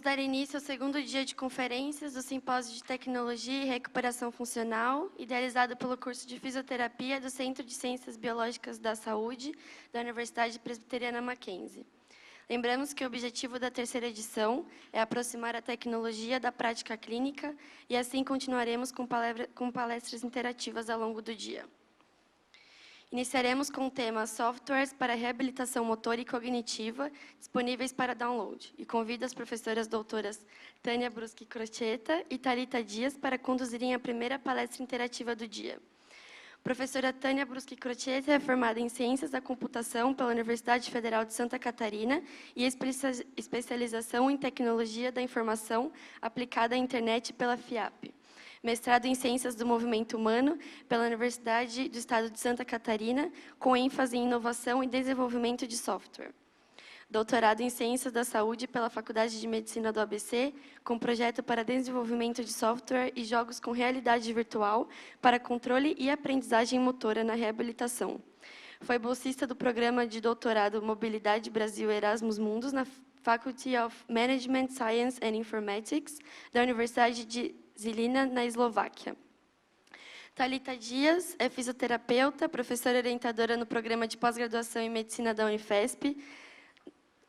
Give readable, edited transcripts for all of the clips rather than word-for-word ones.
dar início ao segundo dia de conferências do Simpósio de Tecnologia e Recuperação Funcional, idealizado pelo curso de Fisioterapia do Centro de Ciências Biológicas da Saúde da Universidade Presbiteriana Mackenzie. Lembramos que o objetivo da terceira edição é aproximar a tecnologia da prática clínica e assim continuaremos com palestras interativas ao longo do dia. Iniciaremos com o tema Softwares para Reabilitação Motora e Cognitiva, disponíveis para download, e convido as professoras doutoras Tânia Bruschi Crocetta e Thalita Dias para conduzirem a primeira palestra interativa do dia. Professora Tânia Bruschi Crocetta é formada em Ciências da Computação pela Universidade Federal de Santa Catarina e especialização em Tecnologia da Informação aplicada à Internet pela FIAP. Mestrado em Ciências do Movimento Humano pela Universidade do Estado de Santa Catarina, com ênfase em inovação e desenvolvimento de software. Doutorado em Ciências da Saúde pela Faculdade de Medicina do ABC, com projeto para desenvolvimento de software e jogos com realidade virtual para controle e aprendizagem motora na reabilitação. Foi bolsista do programa de doutorado Mobilidade Brasil Erasmus Mundus na Faculty of Management Science and Informatics da Universidade de Žilina, na Eslováquia. Thalita Dias é fisioterapeuta, professora orientadora no programa de pós-graduação em Medicina da Unifesp,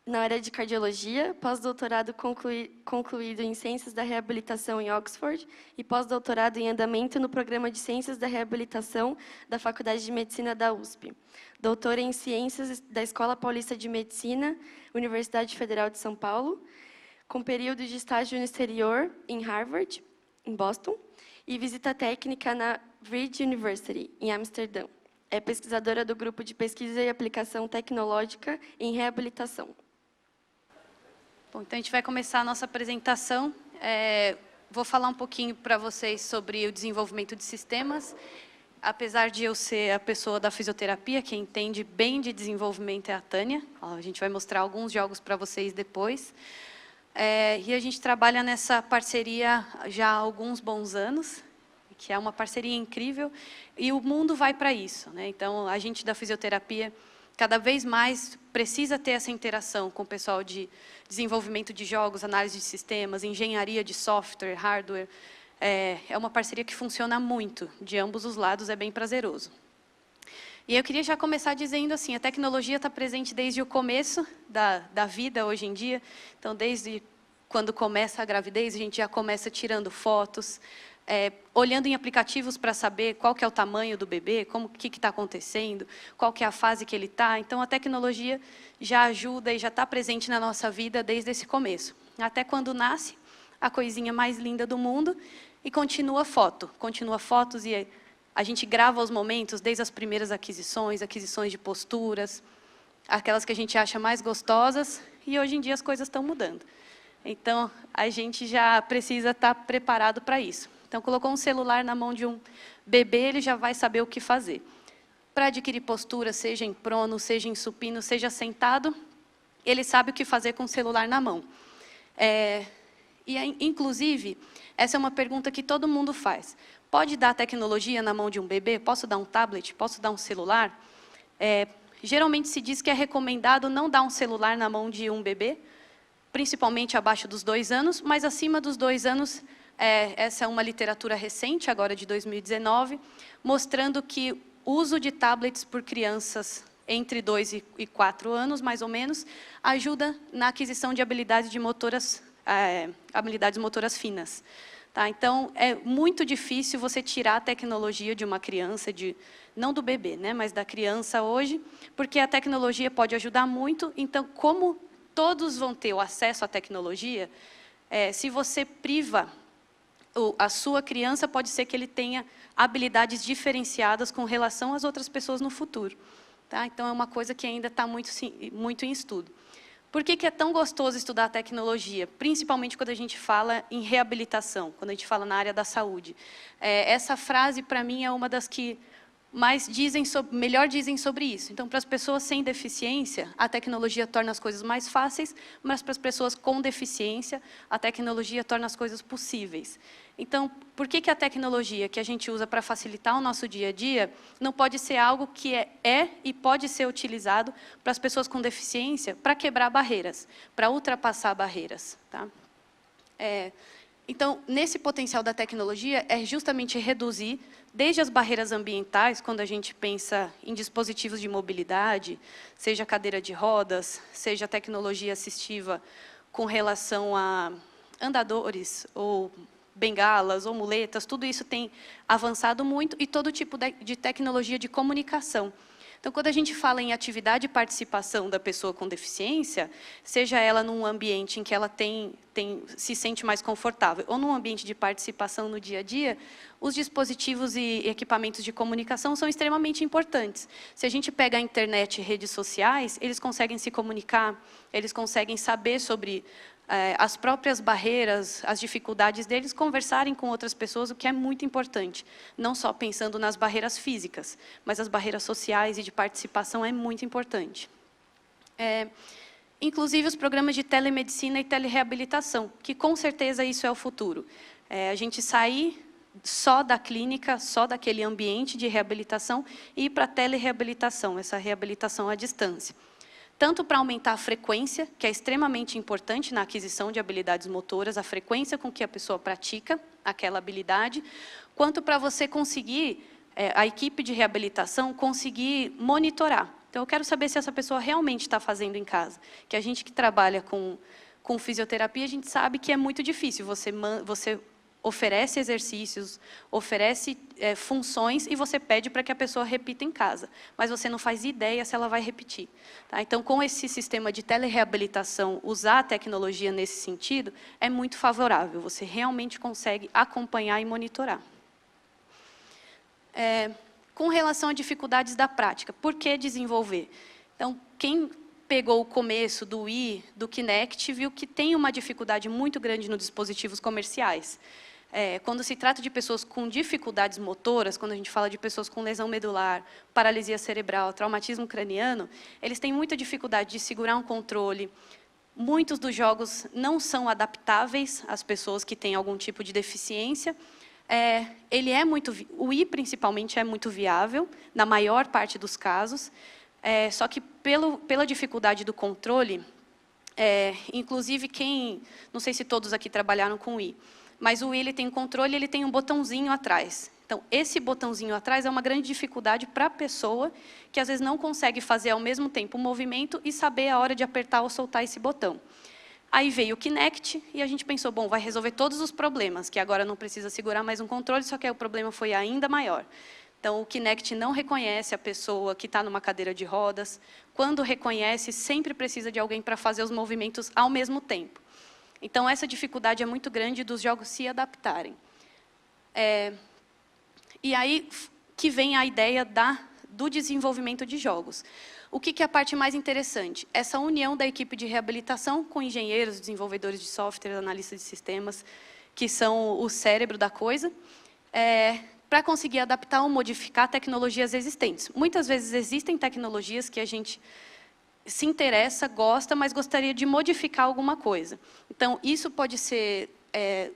na área de cardiologia, pós-doutorado concluído em Ciências da Reabilitação em Oxford e pós-doutorado em andamento no programa de Ciências da Reabilitação da Faculdade de Medicina da USP. Doutora em Ciências da Escola Paulista de Medicina, Universidade Federal de São Paulo, com período de estágio no exterior em Harvard, em Boston, e visita técnica na Vrije University, em Amsterdã. É pesquisadora do Grupo de Pesquisa e Aplicação Tecnológica em Reabilitação. Bom, então a gente vai começar a nossa apresentação. Vou falar um pouquinho para vocês sobre o desenvolvimento de sistemas. Apesar de eu ser a pessoa da fisioterapia, quem entende bem de desenvolvimento é a Tânia. A gente vai mostrar alguns jogos para vocês depois. E a gente trabalha nessa parceria já há alguns bons anos, que é uma parceria incrível, e o mundo vai para isso, né? Então, a gente da fisioterapia, cada vez mais precisa ter essa interação com o pessoal de desenvolvimento de jogos, análise de sistemas, engenharia de software, hardware. É uma parceria que funciona muito, de ambos os lados, é bem prazeroso. E eu queria já começar dizendo assim, a tecnologia está presente desde o começo da vida hoje em dia. Então, desde quando começa a gravidez, a gente já começa tirando fotos, olhando em aplicativos para saber qual que é o tamanho do bebê, o que está acontecendo, qual que é a fase que ele está. Então, a tecnologia já ajuda e já está presente na nossa vida desde esse começo. Até quando nasce, a coisinha mais linda do mundo, e continua fotos e a gente grava os momentos desde as primeiras aquisições de posturas, aquelas que a gente acha mais gostosas, e hoje em dia as coisas estão mudando. Então, a gente já precisa estar preparado para isso. Então, colocou um celular na mão de um bebê, ele já vai saber o que fazer. Para adquirir postura, seja em prono, seja em supino, seja sentado, ele sabe o que fazer com o celular na mão. Inclusive, essa é uma pergunta que todo mundo faz. Pode dar tecnologia na mão de um bebê? Posso dar um tablet? Posso dar um celular? Geralmente se diz que é recomendado não dar um celular na mão de um bebê, principalmente abaixo dos 2 anos, mas acima dos 2 anos, essa é uma literatura recente, agora de 2019, mostrando que o uso de tablets por crianças entre 2 e 4 anos, mais ou menos, ajuda na aquisição de habilidades motoras finas. Tá? Então, é muito difícil você tirar a tecnologia de uma criança, não do bebê, né, mas da criança hoje, porque a tecnologia pode ajudar muito. Então, como todos vão ter o acesso à tecnologia, se você priva a sua criança, pode ser que ele tenha habilidades diferenciadas com relação às outras pessoas no futuro. Tá? Então, é uma coisa que ainda está muito em estudo. Por que é tão gostoso estudar tecnologia? Principalmente quando a gente fala em reabilitação, quando a gente fala na área da saúde. Essa frase, para mim, é uma das que melhor dizem sobre isso. Então, para as pessoas sem deficiência, a tecnologia torna as coisas mais fáceis, mas para as pessoas com deficiência, a tecnologia torna as coisas possíveis. Então, por que a tecnologia que a gente usa para facilitar o nosso dia a dia não pode ser algo que e pode ser utilizado para as pessoas com deficiência para quebrar barreiras, para ultrapassar barreiras? Tá? Então, nesse potencial da tecnologia, é justamente reduzir, desde as barreiras ambientais, quando a gente pensa em dispositivos de mobilidade, seja cadeira de rodas, seja tecnologia assistiva com relação a andadores, ou bengalas, ou muletas, tudo isso tem avançado muito, e todo tipo de tecnologia de comunicação. Então, quando a gente fala em atividade e participação da pessoa com deficiência, seja ela num ambiente em que ela se sente mais confortável, ou num ambiente de participação no dia a dia, os dispositivos e equipamentos de comunicação são extremamente importantes. Se a gente pega a internet e redes sociais, eles conseguem se comunicar, eles conseguem saber sobre as próprias barreiras, as dificuldades deles, conversarem com outras pessoas, o que é muito importante. Não só pensando nas barreiras físicas, mas as barreiras sociais e de participação é muito importante. Inclusive os programas de telemedicina e telereabilitação, que com certeza isso é o futuro. A gente sair só da clínica, só daquele ambiente de reabilitação e ir para a telereabilitação, essa reabilitação à distância. Tanto para aumentar a frequência, que é extremamente importante na aquisição de habilidades motoras, a frequência com que a pessoa pratica aquela habilidade, quanto para você conseguir, a equipe de reabilitação, conseguir monitorar. Então, eu quero saber se essa pessoa realmente está fazendo em casa. Que a gente que trabalha com fisioterapia, a gente sabe que é muito difícil. Você oferece exercícios, oferece funções e você pede para que a pessoa repita em casa. Mas você não faz ideia se ela vai repetir. Tá? Então, com esse sistema de telereabilitação, usar a tecnologia nesse sentido, é muito favorável. Você realmente consegue acompanhar e monitorar. Com relação a dificuldades da prática, por que desenvolver? Então, quem pegou o começo do Wii, do Kinect, viu que tem uma dificuldade muito grande nos dispositivos comerciais. Quando se trata de pessoas com dificuldades motoras, quando a gente fala de pessoas com lesão medular, paralisia cerebral, traumatismo craniano, eles têm muita dificuldade de segurar um controle. Muitos dos jogos não são adaptáveis às pessoas que têm algum tipo de deficiência. O Wii, principalmente, é muito viável, na maior parte dos casos, só que pela dificuldade do controle, inclusive não sei se todos aqui trabalharam com o Wii, mas o Wii ele tem um controle, ele tem um botãozinho atrás. Então, esse botãozinho atrás é uma grande dificuldade para a pessoa que, às vezes, não consegue fazer ao mesmo tempo um movimento e saber a hora de apertar ou soltar esse botão. Aí veio o Kinect e a gente pensou, bom, vai resolver todos os problemas, que agora não precisa segurar mais um controle, só que aí o problema foi ainda maior. Então, o Kinect não reconhece a pessoa que está numa cadeira de rodas. Quando reconhece, sempre precisa de alguém para fazer os movimentos ao mesmo tempo. Então, essa dificuldade é muito grande dos jogos se adaptarem. E aí que vem a ideia do desenvolvimento de jogos. O que é a parte mais interessante? Essa união da equipe de reabilitação com engenheiros, desenvolvedores de software, analistas de sistemas, que são o cérebro da coisa, para conseguir adaptar ou modificar tecnologias existentes. Muitas vezes existem tecnologias que a gente se interessa, gosta, mas gostaria de modificar alguma coisa. Então, isso pode ser,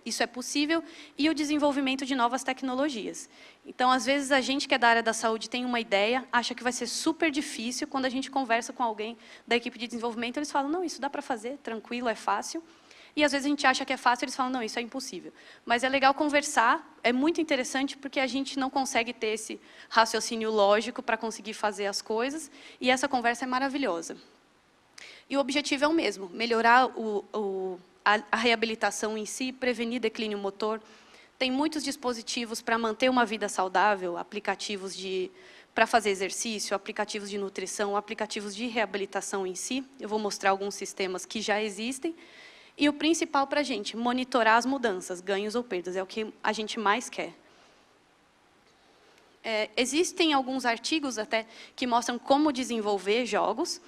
isso é possível, e o desenvolvimento de novas tecnologias. Então, às vezes, a gente que é da área da saúde tem uma ideia, acha que vai ser super difícil, quando a gente conversa com alguém da equipe de desenvolvimento, eles falam, não, isso dá para fazer, tranquilo, é fácil. E, às vezes, a gente acha que é fácil, eles falam, não, isso é impossível. Mas é legal conversar, é muito interessante, porque a gente não consegue ter esse raciocínio lógico para conseguir fazer as coisas, e essa conversa é maravilhosa. E o objetivo é o mesmo, melhorar a reabilitação em si, prevenir declínio motor. Tem muitos dispositivos para manter uma vida saudável, aplicativos para fazer exercício, aplicativos de nutrição, aplicativos de reabilitação em si. Eu vou mostrar alguns sistemas que já existem. E o principal para a gente, monitorar as mudanças, ganhos ou perdas, é o que a gente mais quer. Existem alguns artigos até que mostram como desenvolver jogos,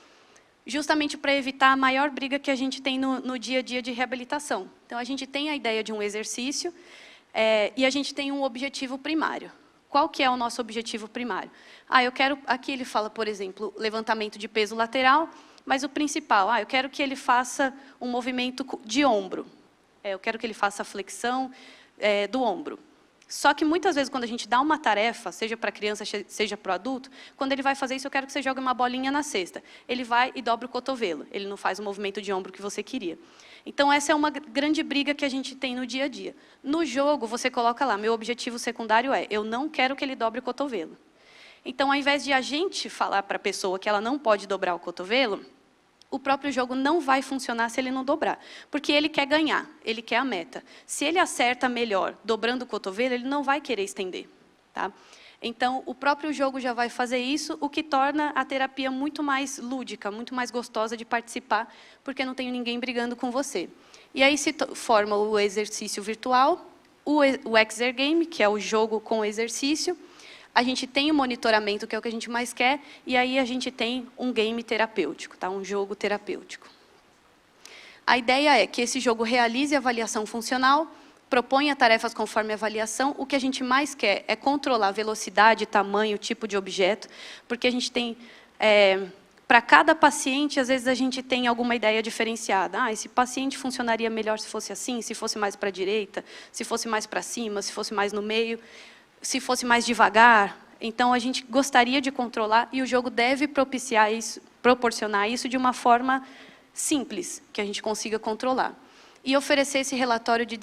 justamente para evitar a maior briga que a gente tem no dia a dia de reabilitação. Então, a gente tem a ideia de um exercício e a gente tem um objetivo primário. Qual que é o nosso objetivo primário? Eu quero, aqui ele fala, por exemplo, levantamento de peso lateral, mas o principal, eu quero que ele faça um movimento de ombro. Eu quero que ele faça a flexão do ombro. Só que, muitas vezes, quando a gente dá uma tarefa, seja para criança, seja para o adulto, quando ele vai fazer isso, eu quero que você jogue uma bolinha na cesta. Ele vai e dobra o cotovelo. Ele não faz o movimento de ombro que você queria. Então, essa é uma grande briga que a gente tem no dia a dia. No jogo, você coloca lá, meu objetivo secundário é, eu não quero que ele dobre o cotovelo. Então, ao invés de a gente falar para a pessoa que ela não pode dobrar o cotovelo, o próprio jogo não vai funcionar se ele não dobrar. Porque ele quer ganhar, ele quer a meta. Se ele acerta melhor dobrando o cotovelo, ele não vai querer estender. Tá? Então, o próprio jogo já vai fazer isso, o que torna a terapia muito mais lúdica, muito mais gostosa de participar, porque não tem ninguém brigando com você. E aí se forma o exercício virtual, o Exergame, que é o jogo com exercício. A gente tem o monitoramento, que é o que a gente mais quer, e aí a gente tem um game terapêutico, tá? Um jogo terapêutico. A ideia é que esse jogo realize a avaliação funcional, proponha tarefas conforme a avaliação. O que a gente mais quer é controlar a velocidade, tamanho, tipo de objeto, porque a gente tem... para cada paciente, às vezes a gente tem alguma ideia diferenciada. Esse paciente funcionaria melhor se fosse assim, se fosse mais para a direita, se fosse mais para cima, se fosse mais no meio, se fosse mais devagar. Então, a gente gostaria de controlar e o jogo deve propiciar isso, proporcionar isso de uma forma simples, que a gente consiga controlar. E oferecer esse relatório de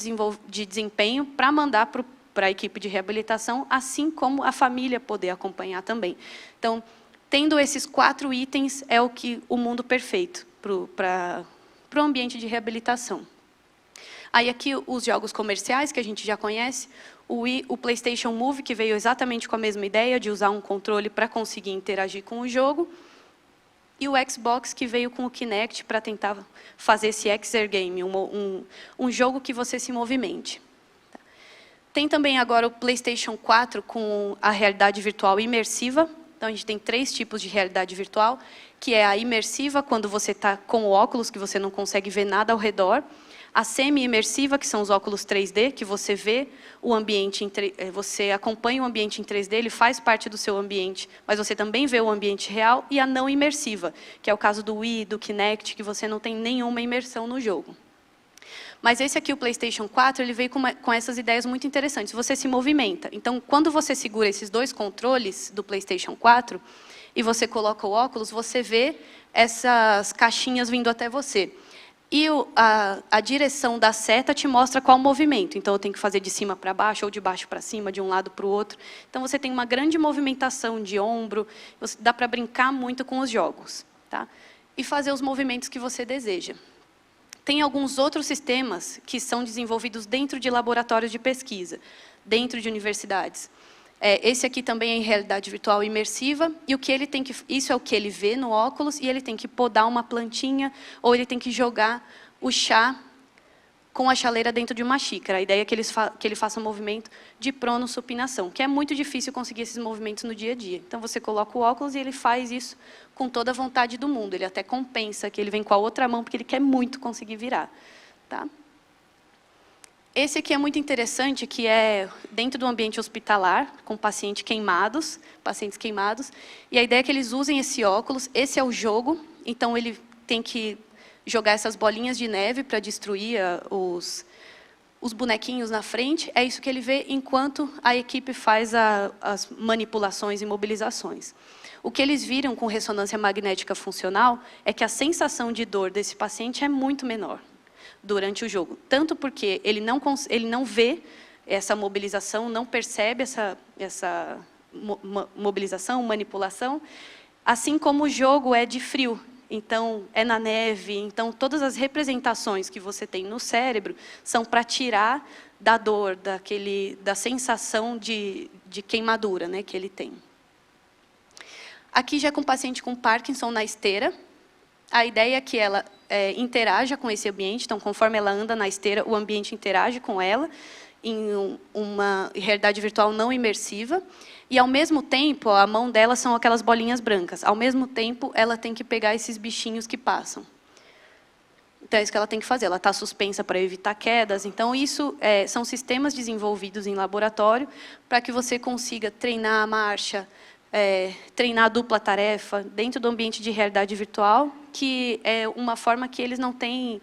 desempenho para mandar para a equipe de reabilitação, assim como a família poder acompanhar também. Então, tendo esses 4 itens, é o mundo perfeito para o ambiente de reabilitação. Aí aqui os jogos comerciais, que a gente já conhece, o PlayStation Move, que veio exatamente com a mesma ideia de usar um controle para conseguir interagir com o jogo, e o Xbox, que veio com o Kinect para tentar fazer esse Exergame, um jogo que você se movimente. Tem também agora o PlayStation 4 com a realidade virtual imersiva. Então, a gente tem 3 tipos de realidade virtual, que é a imersiva, quando você está com o óculos, que você não consegue ver nada ao redor. A semi-imersiva, que são os óculos 3D, que você vê o ambiente, você acompanha o ambiente em 3D, ele faz parte do seu ambiente, mas você também vê o ambiente real. E a não imersiva, que é o caso do Wii, do Kinect, que você não tem nenhuma imersão no jogo. Mas esse aqui, o PlayStation 4, ele veio com essas ideias muito interessantes. Você se movimenta. Então, quando você segura esses 2 controles do PlayStation 4 e você coloca o óculos, você vê essas caixinhas vindo até você. E a direção da seta te mostra qual movimento. Então, eu tenho que fazer de cima para baixo, ou de baixo para cima, de um lado para o outro. Então, você tem uma grande movimentação de ombro. Dá para brincar muito com os jogos. Tá? E fazer os movimentos que você deseja. Tem alguns outros sistemas que são desenvolvidos dentro de laboratórios de pesquisa, dentro de universidades. Esse aqui também é em realidade virtual imersiva, e o que ele tem que, isso é o que ele vê no óculos, e ele tem que podar uma plantinha, ou ele tem que jogar o chá com a chaleira dentro de uma xícara. A ideia é que ele faça um movimento de prono-supinação, que é muito difícil conseguir esses movimentos no dia a dia. Então, você coloca o óculos e ele faz isso com toda a vontade do mundo. Ele até compensa que ele vem com a outra mão, porque ele quer muito conseguir virar. Tá? Esse aqui é muito interessante, que é dentro do ambiente hospitalar, com pacientes queimados, e a ideia é que eles usem esse óculos. Esse é o jogo, então ele tem que jogar essas bolinhas de neve para destruir os bonequinhos na frente. É isso que ele vê enquanto a equipe faz as manipulações e mobilizações. O que eles viram com ressonância magnética funcional é que a sensação de dor desse paciente é muito menor durante o jogo. Tanto porque ele não vê essa mobilização, não percebe essa mobilização, manipulação, assim como o jogo é de frio. Então, é na neve. Então, todas as representações que você tem no cérebro são para tirar da dor, da sensação de queimadura, né, que ele tem. Aqui já é com o paciente com Parkinson na esteira. A ideia é que ela interaja com esse ambiente. Então, conforme ela anda na esteira, o ambiente interage com ela em uma realidade virtual não imersiva. E, ao mesmo tempo, a mão dela são aquelas bolinhas brancas. Ao mesmo tempo, ela tem que pegar esses bichinhos que passam. Então, é isso que ela tem que fazer. Ela está suspensa para evitar quedas. Então, isso são sistemas desenvolvidos em laboratório para que você consiga treinar a marcha, treinar a dupla tarefa dentro do ambiente de realidade virtual, que é uma forma que eles não têm...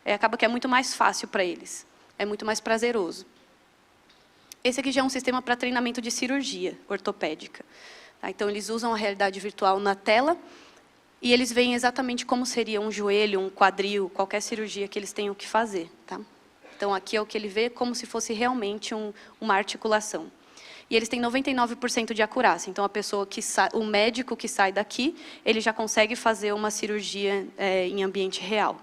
acaba que é muito mais fácil para eles. É muito mais prazeroso. Esse aqui já é um sistema para treinamento de cirurgia ortopédica. Tá? Então, eles usam a realidade virtual na tela e eles veem exatamente como seria um joelho, um quadril, qualquer cirurgia que eles tenham que fazer. Tá? Então, aqui é o que ele vê como se fosse realmente uma articulação. E eles têm 99% de acurácia. Então, o médico que sai daqui, ele já consegue fazer uma cirurgia em ambiente real.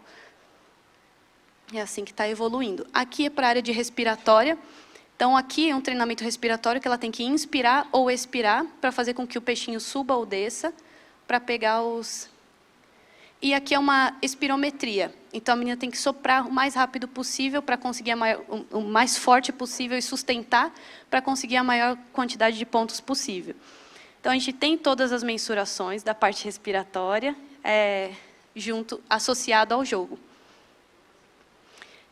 É assim que está evoluindo. Aqui é para a área de respiratória. Então, aqui é um treinamento respiratório que ela tem que inspirar ou expirar para fazer com que o peixinho suba ou desça, para pegar os... E aqui é uma espirometria. Então, a menina tem que soprar o mais rápido possível para conseguir o mais forte possível e sustentar para conseguir a maior quantidade de pontos possível. Então, a gente tem todas as mensurações da parte respiratória associado ao jogo.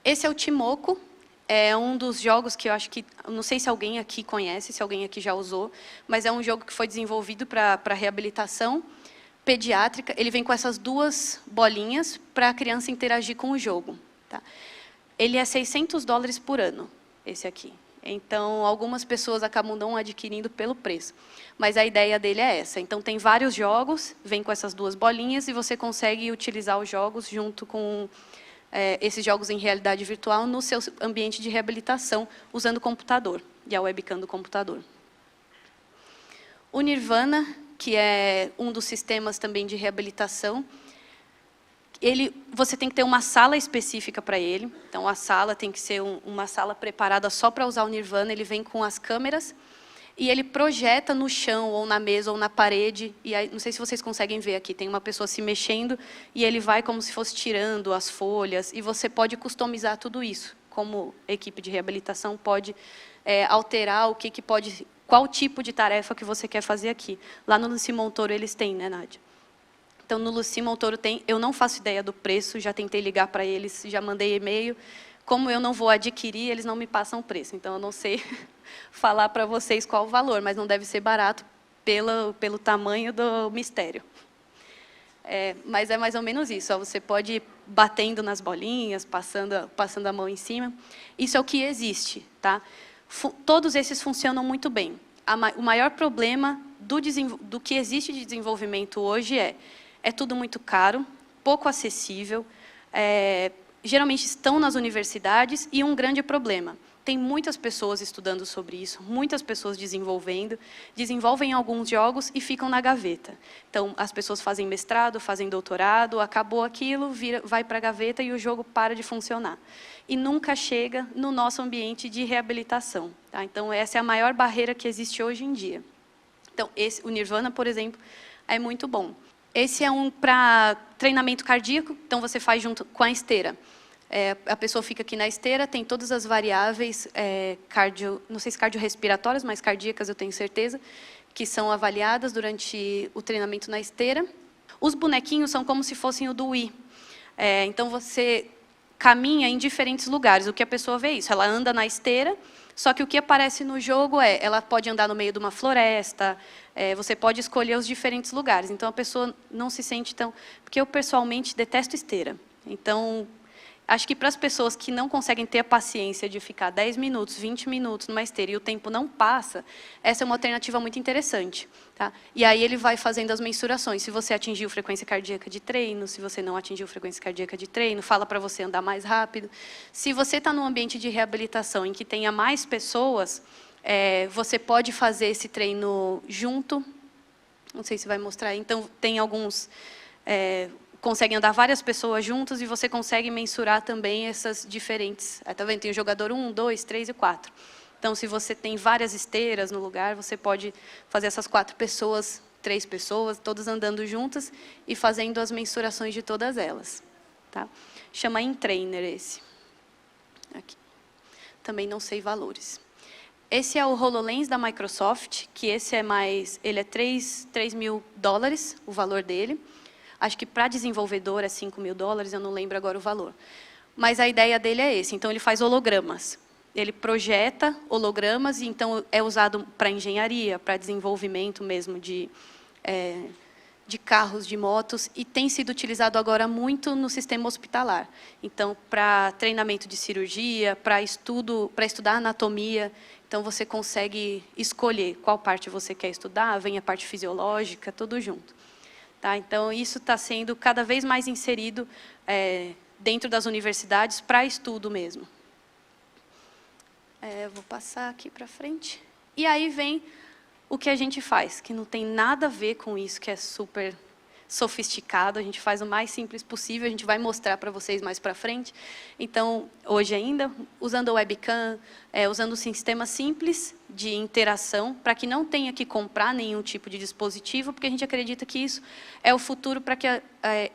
Esse é o Timoco. É um dos jogos que eu acho que... Não sei se alguém aqui conhece, se alguém aqui já usou, mas é um jogo que foi desenvolvido para reabilitação pediátrica. Ele vem com essas 2 bolinhas para a criança interagir com o jogo. Tá? Ele é $600 por ano, esse aqui. Então, algumas pessoas acabam não adquirindo pelo preço. Mas a ideia dele é essa. Então, tem vários jogos, vem com essas 2 bolinhas, e você consegue utilizar os jogos junto com... esses jogos em realidade virtual no seu ambiente de reabilitação, usando o computador e a webcam do computador. O Nirvana, que é um dos sistemas também de reabilitação, você tem que ter uma sala específica para ele. Então, a sala tem que ser uma sala preparada só para usar o Nirvana. Ele vem com as câmeras e ele projeta no chão, ou na mesa, ou na parede. E aí, não sei se vocês conseguem ver aqui, tem uma pessoa se mexendo e ele vai como se fosse tirando as folhas. E você pode customizar tudo isso, como equipe de reabilitação pode alterar qual tipo de tarefa que você quer fazer aqui. Lá no Lucy Montoro eles têm, né, Nádia? Então, no Lucy Montoro tem, eu não faço ideia do preço, já tentei ligar para eles, já mandei e-mail. Como eu não vou adquirir, eles não me passam o preço. Então, eu não sei falar para vocês qual o valor, mas não deve ser barato pelo tamanho do mistério. Mas é mais ou menos isso. Ó, você pode ir batendo nas bolinhas, passando a mão em cima. Isso é o que existe. Tá? Todos esses funcionam muito bem. O maior problema do que existe de desenvolvimento hoje é tudo muito caro, pouco acessível, geralmente estão nas universidades, e um grande problema. Tem muitas pessoas estudando sobre isso, muitas pessoas desenvolvem alguns jogos e ficam na gaveta. Então, as pessoas fazem mestrado, fazem doutorado, acabou aquilo, vai para a gaveta e o jogo para de funcionar. E nunca chega no nosso ambiente de reabilitação. Tá? Então, essa é a maior barreira que existe hoje em dia. Então, o Nirvana, por exemplo, é muito bom. Esse é um para treinamento cardíaco, então você faz junto com a esteira. A pessoa fica aqui na esteira, tem todas as variáveis, não sei se cardiorrespiratórias, mas cardíacas eu tenho certeza, que são avaliadas durante o treinamento na esteira. Os bonequinhos são como se fossem o do Wii. Então, você caminha em diferentes lugares. O que a pessoa vê é isso, ela anda na esteira, só que o que aparece no jogo ela pode andar no meio de uma floresta, você pode escolher os diferentes lugares. Então, a pessoa não se sente tão... Porque eu, pessoalmente, detesto esteira. Então, acho que para as pessoas que não conseguem ter a paciência de ficar 10 minutos, 20 minutos numa esteira e o tempo não passa, essa é uma alternativa muito interessante. Tá? E aí ele vai fazendo as mensurações. Se você atingiu frequência cardíaca de treino, se você não atingiu frequência cardíaca de treino, fala para você andar mais rápido. Se você está num ambiente de reabilitação em que tenha mais pessoas, você pode fazer esse treino junto. Não sei se vai mostrar. Então, tem alguns... conseguem andar várias pessoas juntas e você consegue mensurar também essas diferentes... Tá vendo? Tem o jogador 1, 2, 3 e 4. Então, se você tem várias esteiras no lugar, você pode fazer essas 4 pessoas, 3 pessoas, todas andando juntas e fazendo as mensurações de todas elas. Tá? Chama Intrainer esse. Aqui. Também não sei valores. Esse é o HoloLens da Microsoft, que esse ele é $3 mil, o valor dele. Acho que para desenvolvedor é $5 mil, eu não lembro agora o valor. Mas a ideia dele é esse, então ele faz hologramas. Ele projeta hologramas, e então é usado para engenharia, para desenvolvimento mesmo de carros, de motos, e tem sido utilizado agora muito no sistema hospitalar. Então, para treinamento de cirurgia, para estudar anatomia, então você consegue escolher qual parte você quer estudar, vem a parte fisiológica, tudo junto. Tá? Então, isso está sendo cada vez mais inserido dentro das universidades para estudo mesmo. Vou passar aqui para frente. E aí vem o que a gente faz, que não tem nada a ver com isso, que é super sofisticado, a gente faz o mais simples possível, a gente vai mostrar para vocês mais para frente. Então, hoje ainda, usando a webcam, usando um sistema simples de interação, para que não tenha que comprar nenhum tipo de dispositivo, porque a gente acredita que isso é o futuro para que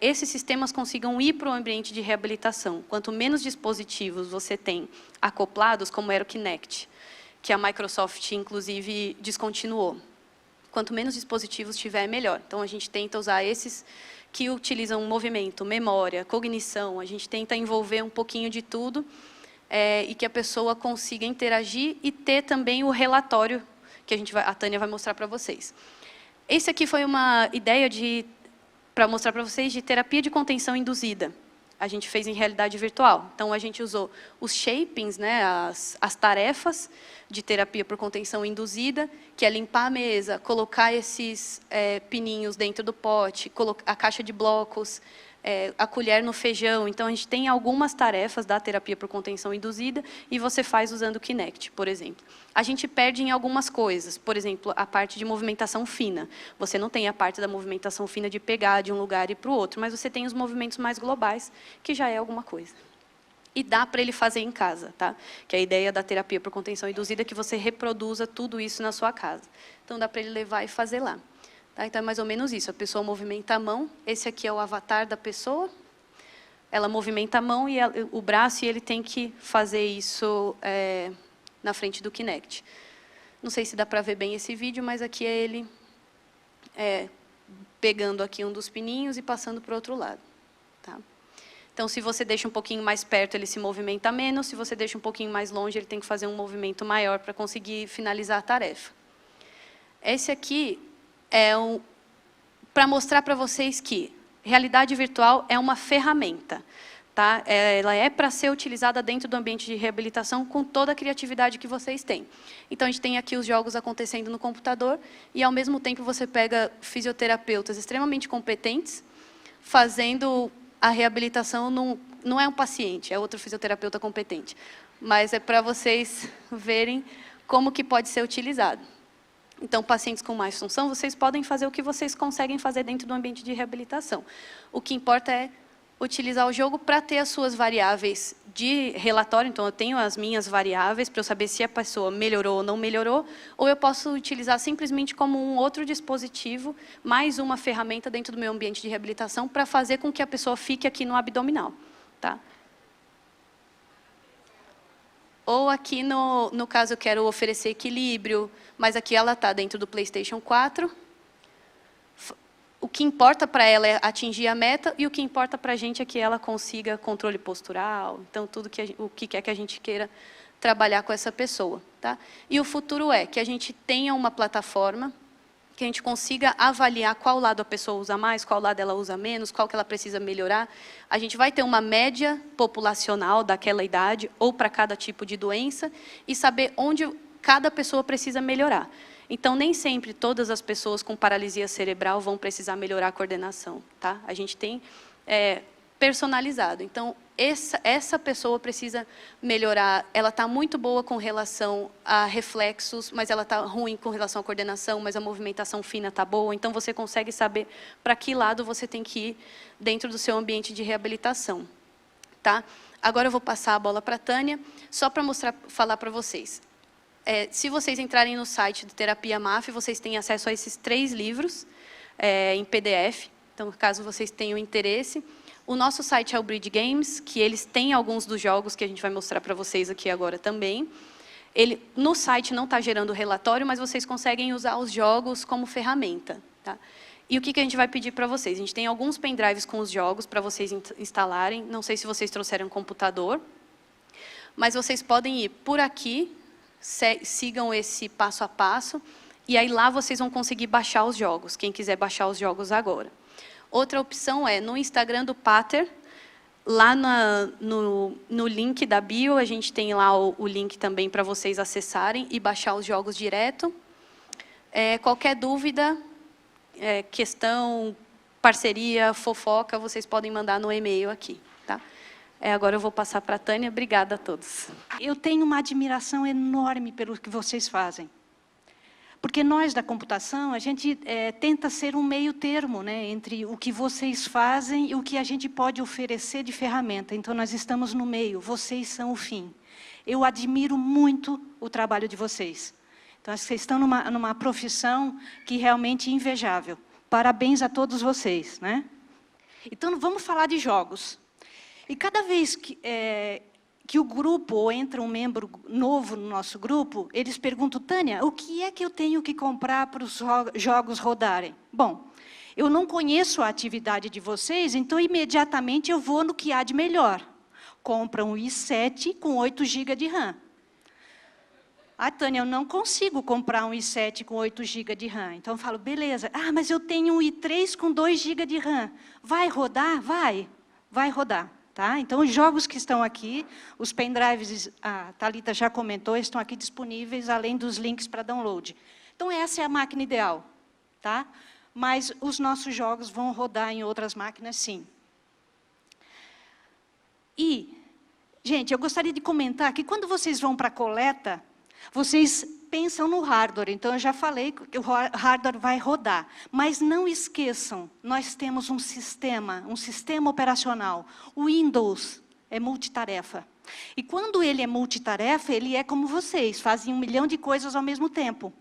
esses sistemas consigam ir para o ambiente de reabilitação. Quanto menos dispositivos você tem acoplados, como era o Kinect, que a Microsoft, inclusive, descontinuou. Quanto menos dispositivos tiver, melhor. Então, a gente tenta usar esses que utilizam movimento, memória, cognição. A gente tenta envolver um pouquinho de tudo e que a pessoa consiga interagir e ter também o relatório que a Tânia vai mostrar para vocês. Esse aqui foi uma ideia para mostrar para vocês de terapia de contenção induzida. A gente fez em realidade virtual. Então, a gente usou os shapings, né, as tarefas de terapia por contenção induzida, que é limpar a mesa, colocar esses pininhos dentro do pote, a caixa de blocos, a colher no feijão. Então, a gente tem algumas tarefas da terapia por contenção induzida e você faz usando o Kinect, por exemplo. A gente perde em algumas coisas, por exemplo, a parte de movimentação fina. Você não tem a parte da movimentação fina de pegar de um lugar e ir para o outro, mas você tem os movimentos mais globais, que já é alguma coisa. E dá para ele fazer em casa, tá? Que é a ideia da terapia por contenção induzida é que você reproduza tudo isso na sua casa. Então, dá para ele levar e fazer lá. Tá? Então, é mais ou menos isso. A pessoa movimenta a mão, esse aqui é o avatar da pessoa, ela movimenta a mão e o braço, e ele tem que fazer isso na frente do Kinect. Não sei se dá para ver bem esse vídeo, mas aqui é ele pegando aqui um dos pininhos e passando para o outro lado. Tá? Então, se você deixa um pouquinho mais perto, ele se movimenta menos. Se você deixa um pouquinho mais longe, ele tem que fazer um movimento maior para conseguir finalizar a tarefa. Esse aqui é para mostrar para vocês que realidade virtual é uma ferramenta. Tá? Ela é para ser utilizada dentro do ambiente de reabilitação com toda a criatividade que vocês têm. Então, a gente tem aqui os jogos acontecendo no computador e, ao mesmo tempo, você pega fisioterapeutas extremamente competentes fazendo a reabilitação. Não é um paciente, é outro fisioterapeuta competente. Mas é para vocês verem como que pode ser utilizado. Então, pacientes com mais função, vocês podem fazer o que vocês conseguem fazer dentro do ambiente de reabilitação. O que importa é utilizar o jogo para ter as suas variáveis de relatório. Então, eu tenho as minhas variáveis para eu saber se a pessoa melhorou ou não melhorou, ou eu posso utilizar simplesmente como um outro dispositivo, mais uma ferramenta dentro do meu ambiente de reabilitação para fazer com que a pessoa fique aqui no abdominal. Tá? Ou aqui, no caso, eu quero oferecer equilíbrio, mas aqui ela está dentro do PlayStation 4. O que importa para ela é atingir a meta, e o que importa para a gente é que ela consiga controle postural, então, tudo o que quer que a gente queira trabalhar com essa pessoa. Tá? E o futuro é que a gente tenha uma plataforma, que a gente consiga avaliar qual lado a pessoa usa mais, qual lado ela usa menos, qual que ela precisa melhorar. A gente vai ter uma média populacional daquela idade, ou para cada tipo de doença, e saber onde cada pessoa precisa melhorar. Então, nem sempre todas as pessoas com paralisia cerebral vão precisar melhorar a coordenação. Tá? A gente tem personalizado. Então, essa pessoa precisa melhorar. Ela está muito boa com relação a reflexos, mas ela está ruim com relação à coordenação, mas a movimentação fina está boa. Então, você consegue saber para que lado você tem que ir dentro do seu ambiente de reabilitação. Tá? Agora, eu vou passar a bola para a Tânia, só para falar para vocês. Se vocês entrarem no site do Terapia MAF, vocês têm acesso a esses 3 livros em PDF. Então, caso vocês tenham interesse. O nosso site é o Bridge Games, que eles têm alguns dos jogos que a gente vai mostrar para vocês aqui agora também. No site não está gerando relatório, mas vocês conseguem usar os jogos como ferramenta. Tá? E o que a gente vai pedir para vocês? A gente tem alguns pendrives com os jogos para vocês instalarem. Não sei se vocês trouxeram um computador, mas vocês podem ir por aqui, sigam esse passo a passo E aí lá vocês vão conseguir baixar os jogos, quem quiser baixar os jogos agora. Outra opção é, no Instagram do Pater, lá no link da bio, a gente tem lá o link também para vocês acessarem e baixar os jogos direto. Qualquer dúvida, questão, parceria, fofoca, vocês podem mandar no e-mail aqui. Tá? Agora eu vou passar para a Tânia. Obrigada a todos. Eu tenho uma admiração enorme pelo que vocês fazem. Porque nós, da computação, a gente tenta ser um meio termo, né, entre o que vocês fazem e o que a gente pode oferecer de ferramenta. Então, nós estamos no meio, vocês são o fim. Eu admiro muito o trabalho de vocês. Então, vocês estão numa profissão que realmente é invejável. Parabéns a todos vocês, né? Então, vamos falar de jogos. E cada vez que o grupo, ou entra um membro novo no nosso grupo, eles perguntam, Tânia, o que é que eu tenho que comprar para os jogos rodarem? Bom, eu não conheço a atividade de vocês, então imediatamente eu vou no que há de melhor. Compra um i7 com 8 GB de RAM. Ah, Tânia, eu não consigo comprar um i7 com 8 GB de RAM. Então eu falo, beleza. Ah, mas eu tenho um i3 com 2 GB de RAM. Vai rodar? Vai rodar. Tá? Então, os jogos que estão aqui, os pendrives, a Thalita já comentou, estão aqui disponíveis, além dos links para download. Então, essa é a máquina ideal. Tá? Mas os nossos jogos vão rodar em outras máquinas, sim. E, gente, eu gostaria de comentar que quando vocês vão para a coleta, vocês pensam no hardware. Então, eu já falei que o hardware vai rodar. Mas não esqueçam, nós temos um sistema operacional. O Windows é multitarefa. E quando ele é multitarefa, ele é como vocês, fazem 1 milhão de coisas ao mesmo tempo.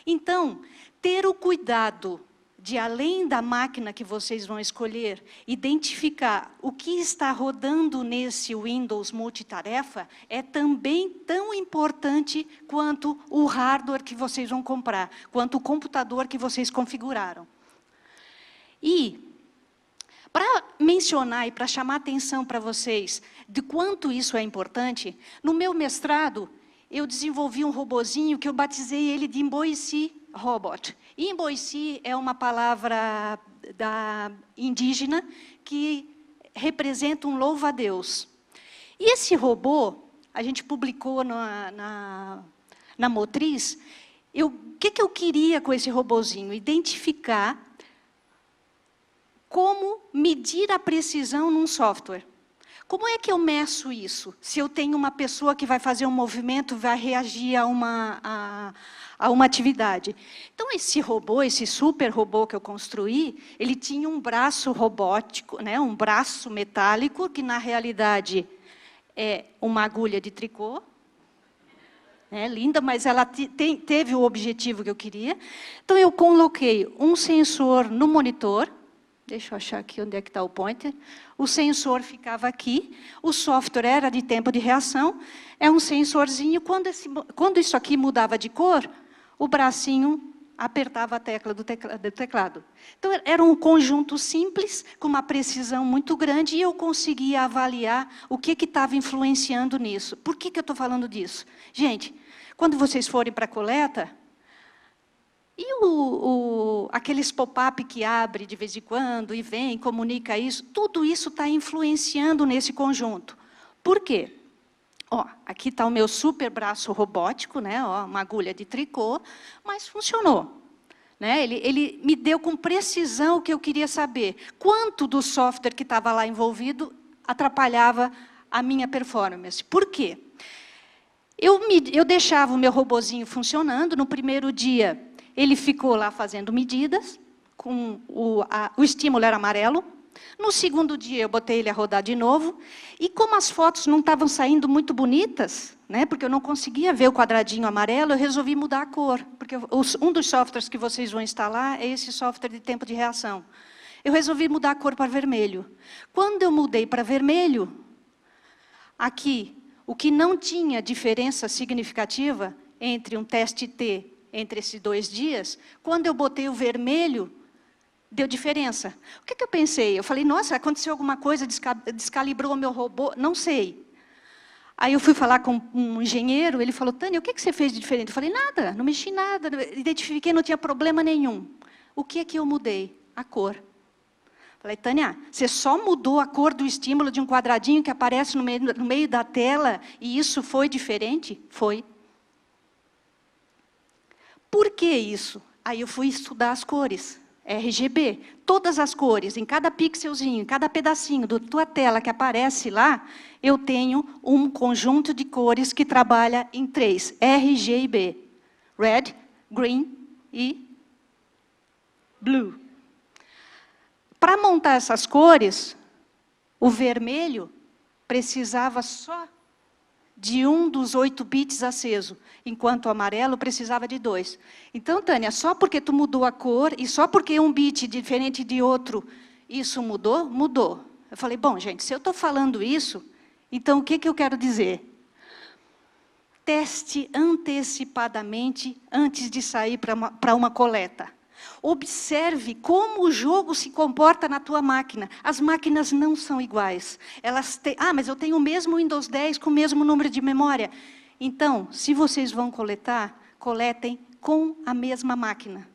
Então, ter o cuidado de, além da máquina que vocês vão escolher, identificar o que está rodando nesse Windows multitarefa é também tão importante quanto o hardware que vocês vão comprar, quanto o computador que vocês configuraram. E, para mencionar e para chamar atenção para vocês de quanto isso é importante, no meu mestrado, eu desenvolvi um robozinho que eu batizei ele de Imboici Robot. Imboici é uma palavra indígena que representa um louva-a-Deus. E esse robô, a gente publicou na Motriz, o que eu queria com esse robozinho? Identificar como medir a precisão num software. Como é que eu meço isso? Se eu tenho uma pessoa que vai fazer um movimento, vai reagir a uma atividade. Então, esse robô, esse super robô que eu construí, ele tinha um braço robótico, né, um braço metálico, que, na realidade, é uma agulha de tricô. Linda, mas ela teve o objetivo que eu queria. Então, eu coloquei um sensor no monitor. Deixa eu achar aqui onde é que está o pointer. O sensor ficava aqui, o software era de tempo de reação, é um sensorzinho, quando isso aqui mudava de cor, o bracinho apertava a tecla do teclado. Então, era um conjunto simples, com uma precisão muito grande, e eu conseguia avaliar o que estava influenciando nisso. Por que eu estou falando disso? Gente, quando vocês forem para a coleta, e aqueles pop-up que abre de vez em quando, e vem, comunica isso, tudo isso está influenciando nesse conjunto. Por quê? Aqui está o meu super braço robótico, né? Uma agulha de tricô, mas funcionou. Né? Ele me deu com precisão o que eu queria saber. Quanto do software que estava lá envolvido atrapalhava a minha performance. Por quê? Eu deixava o meu robozinho funcionando. No primeiro dia, ele ficou lá fazendo medidas, com o estímulo era amarelo. No segundo dia, eu botei ele a rodar de novo. E como as fotos não estavam saindo muito bonitas, né, porque eu não conseguia ver o quadradinho amarelo, eu resolvi mudar a cor. Porque um dos softwares que vocês vão instalar é esse software de tempo de reação. Eu resolvi mudar a cor para vermelho. Quando eu mudei para vermelho, aqui, o que não tinha diferença significativa entre um teste T, entre esses 2 dias, quando eu botei o vermelho, deu diferença. O que eu pensei? Eu falei, nossa, aconteceu alguma coisa, descalibrou o meu robô? Não sei. Aí eu fui falar com um engenheiro, ele falou, Tânia, o que você fez de diferente? Eu falei, nada, não mexi nada, identifiquei, não tinha problema nenhum. O que é que eu mudei? A cor. Falei, Tânia, você só mudou a cor do estímulo de um quadradinho que aparece no meio da tela e isso foi diferente? Foi. Por que isso? Aí eu fui estudar as cores. RGB, todas as cores, em cada pixelzinho, em cada pedacinho da tua tela que aparece lá, eu tenho um conjunto de cores que trabalha em 3, RGB. Red, Green e Blue. Para montar essas cores, o vermelho precisava só de um dos 8 bits aceso, enquanto o amarelo precisava de 2. Então, Tânia, só porque tu mudou a cor e só porque um bit diferente de outro, isso mudou? Mudou. Eu falei, bom, gente, se eu estou falando isso, então o que eu quero dizer? Teste antecipadamente antes de sair para uma coleta. Observe como o jogo se comporta na tua máquina. As máquinas não são iguais. Elas têm, mas eu tenho o mesmo Windows 10 com o mesmo número de memória. Então, se vocês vão coletar, coletem com a mesma máquina.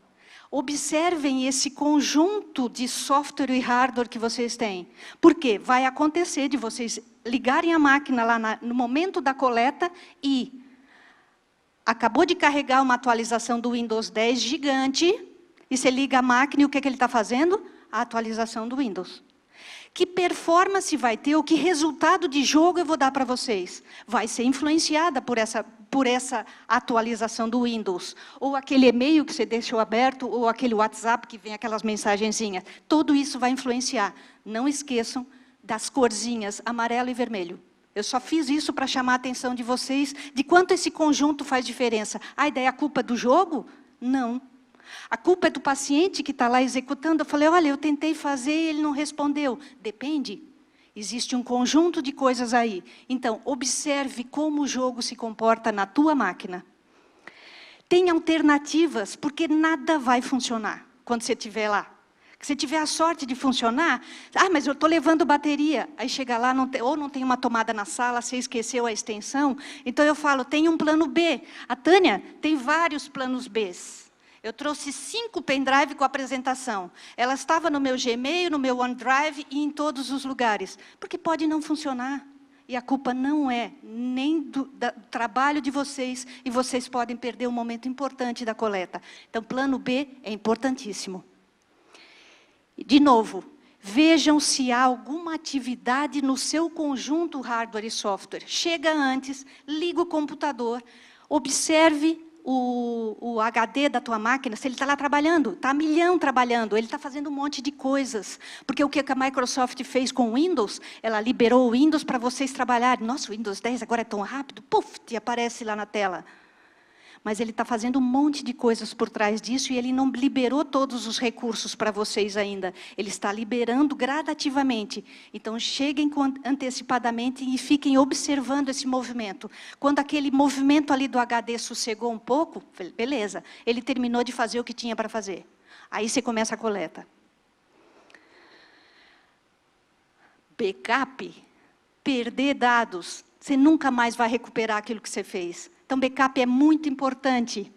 Observem esse conjunto de software e hardware que vocês têm. Por quê? Vai acontecer de vocês ligarem a máquina lá no momento da coleta e acabou de carregar uma atualização do Windows 10 gigante. E você liga a máquina e o que ele está fazendo? A atualização do Windows. Que performance vai ter, ou que resultado de jogo eu vou dar para vocês? Vai ser influenciada por essa atualização do Windows. Ou aquele e-mail que você deixou aberto, ou aquele WhatsApp que vem aquelas mensagenzinhas. Tudo isso vai influenciar. Não esqueçam das corzinhas amarelo e vermelho. Eu só fiz isso para chamar a atenção de vocês, de quanto esse conjunto faz diferença. Daí a culpa é do jogo? Não. A culpa é do paciente que está lá executando. Eu falei, olha, eu tentei fazer e ele não respondeu. Depende. Existe um conjunto de coisas aí. Então, observe como o jogo se comporta na tua máquina. Tem alternativas, porque nada vai funcionar quando você estiver lá. Se você tiver a sorte de funcionar, mas eu estou levando bateria. Aí chega lá, ou não tem uma tomada na sala, você esqueceu a extensão. Então eu falo, tem um plano B. A Tânia tem vários planos Bs. Eu trouxe 5 pendrive com apresentação. Ela estava no meu Gmail, no meu OneDrive e em todos os lugares. Porque pode não funcionar. E a culpa não é nem do trabalho de vocês, e vocês podem perder um momento importante da coleta. Então, plano B é importantíssimo. De novo, vejam se há alguma atividade no seu conjunto hardware e software. Chega antes, liga o computador, observe o HD da tua máquina, se ele está lá trabalhando, está a milhão trabalhando, ele está fazendo um monte de coisas. Porque o que a Microsoft fez com o Windows, ela liberou o Windows para vocês trabalharem. Nossa, o Windows 10 agora é tão rápido, puf, te aparece lá na tela. Mas ele está fazendo um monte de coisas por trás disso e ele não liberou todos os recursos para vocês ainda. Ele está liberando gradativamente. Então, cheguem antecipadamente e fiquem observando esse movimento. Quando aquele movimento ali do HD sossegou um pouco, beleza, ele terminou de fazer o que tinha para fazer. Aí você começa a coleta. Backup, perder dados, você nunca mais vai recuperar aquilo que você fez. Então, backup é muito importante.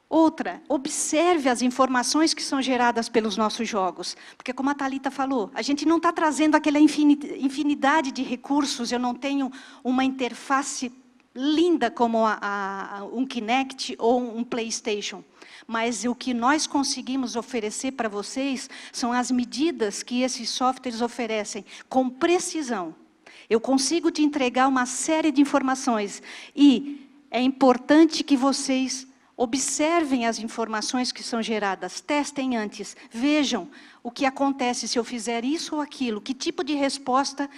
Outra, observe as informações que são geradas pelos nossos jogos. Porque, como a Thalita falou, a gente não está trazendo aquela infinidade de recursos. Eu não tenho uma interface linda como um Kinect ou um PlayStation. Mas o que nós conseguimos oferecer para vocês são as medidas que esses softwares oferecem, com precisão. Eu consigo te entregar uma série de informações e é importante que vocês observem as informações que são geradas, testem antes, vejam o que acontece se eu fizer isso ou aquilo, que tipo de resposta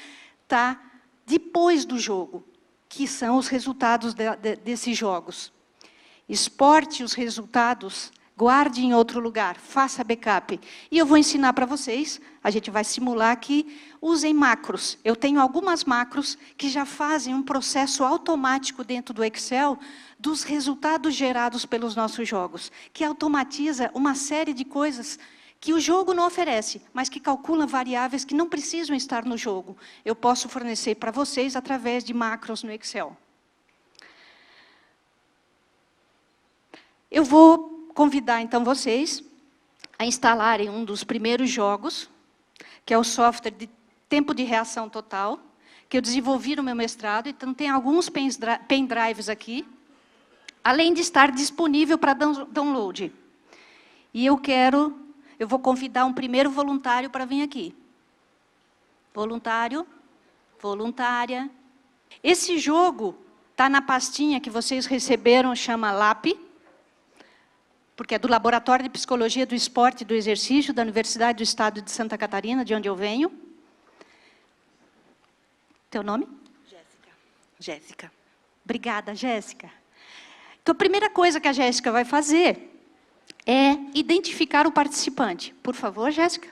está depois do jogo, que são os resultados desses jogos. Exporte os resultados, guarde em outro lugar, faça backup. E eu vou ensinar para vocês, a gente vai simular aqui, usem macros. Eu tenho algumas macros que já fazem um processo automático dentro do Excel dos resultados gerados pelos nossos jogos, que automatiza uma série de coisas que o jogo não oferece, mas que calcula variáveis que não precisam estar no jogo. Eu posso fornecer para vocês através de macros no Excel. Eu vou convidar, então, vocês a instalarem um dos primeiros jogos, que é o software de tempo de reação total, que eu desenvolvi no meu mestrado. Então, tem alguns pendrives aqui, além de estar disponível para download. E eu vou convidar um primeiro voluntário para vir aqui. Voluntário, voluntária. Esse jogo está na pastinha que vocês receberam, chama LAP, porque é do Laboratório de Psicologia do Esporte e do Exercício da Universidade do Estado de Santa Catarina, de onde eu venho. Teu nome? Jéssica. Jéssica. Obrigada, Jéssica. Então, a primeira coisa que a Jéssica vai fazer é identificar o participante. Por favor, Jéssica.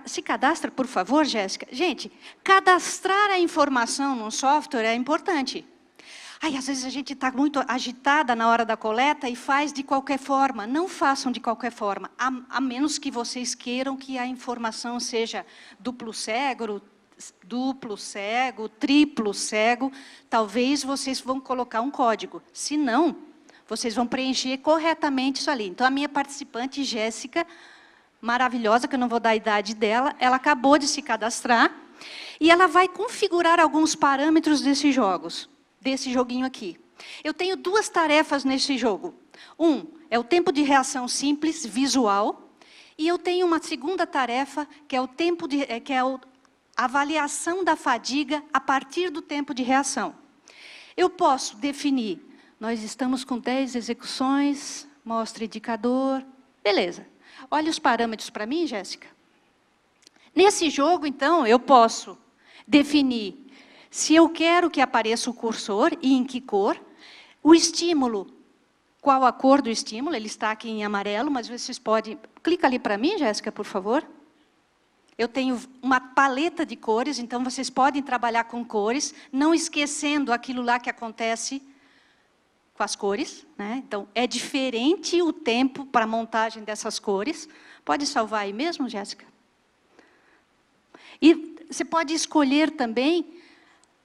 Se cadastra, por favor, Jéssica. Gente, cadastrar a informação num software é importante. Às vezes a gente está muito agitada na hora da coleta e faz de qualquer forma. Não façam de qualquer forma, a menos que vocês queiram que a informação seja duplo cego, triplo cego. Talvez vocês vão colocar um código. Se não, vocês vão preencher corretamente isso ali. Então, a minha participante, Jéssica, maravilhosa, que eu não vou dar a idade dela, ela acabou de se cadastrar e ela vai configurar alguns parâmetros desses jogos. Desse joguinho aqui. Eu tenho duas tarefas nesse jogo. É o tempo de reação simples, visual, e eu tenho uma segunda tarefa, que é a avaliação da fadiga a partir do tempo de reação. Eu posso definir, nós estamos com 10 execuções, mostra indicador, beleza. Olha os parâmetros para mim, Jéssica. Nesse jogo, então, eu posso definir se eu quero que apareça o cursor e em que cor, o estímulo, qual a cor do estímulo, ele está aqui em amarelo, mas vocês podem... Clica ali para mim, Jéssica, por favor. Eu tenho uma paleta de cores, então vocês podem trabalhar com cores, não esquecendo aquilo lá que acontece com as cores, né? Então, é diferente o tempo para a montagem dessas cores. Pode salvar aí mesmo, Jéssica? E você pode escolher também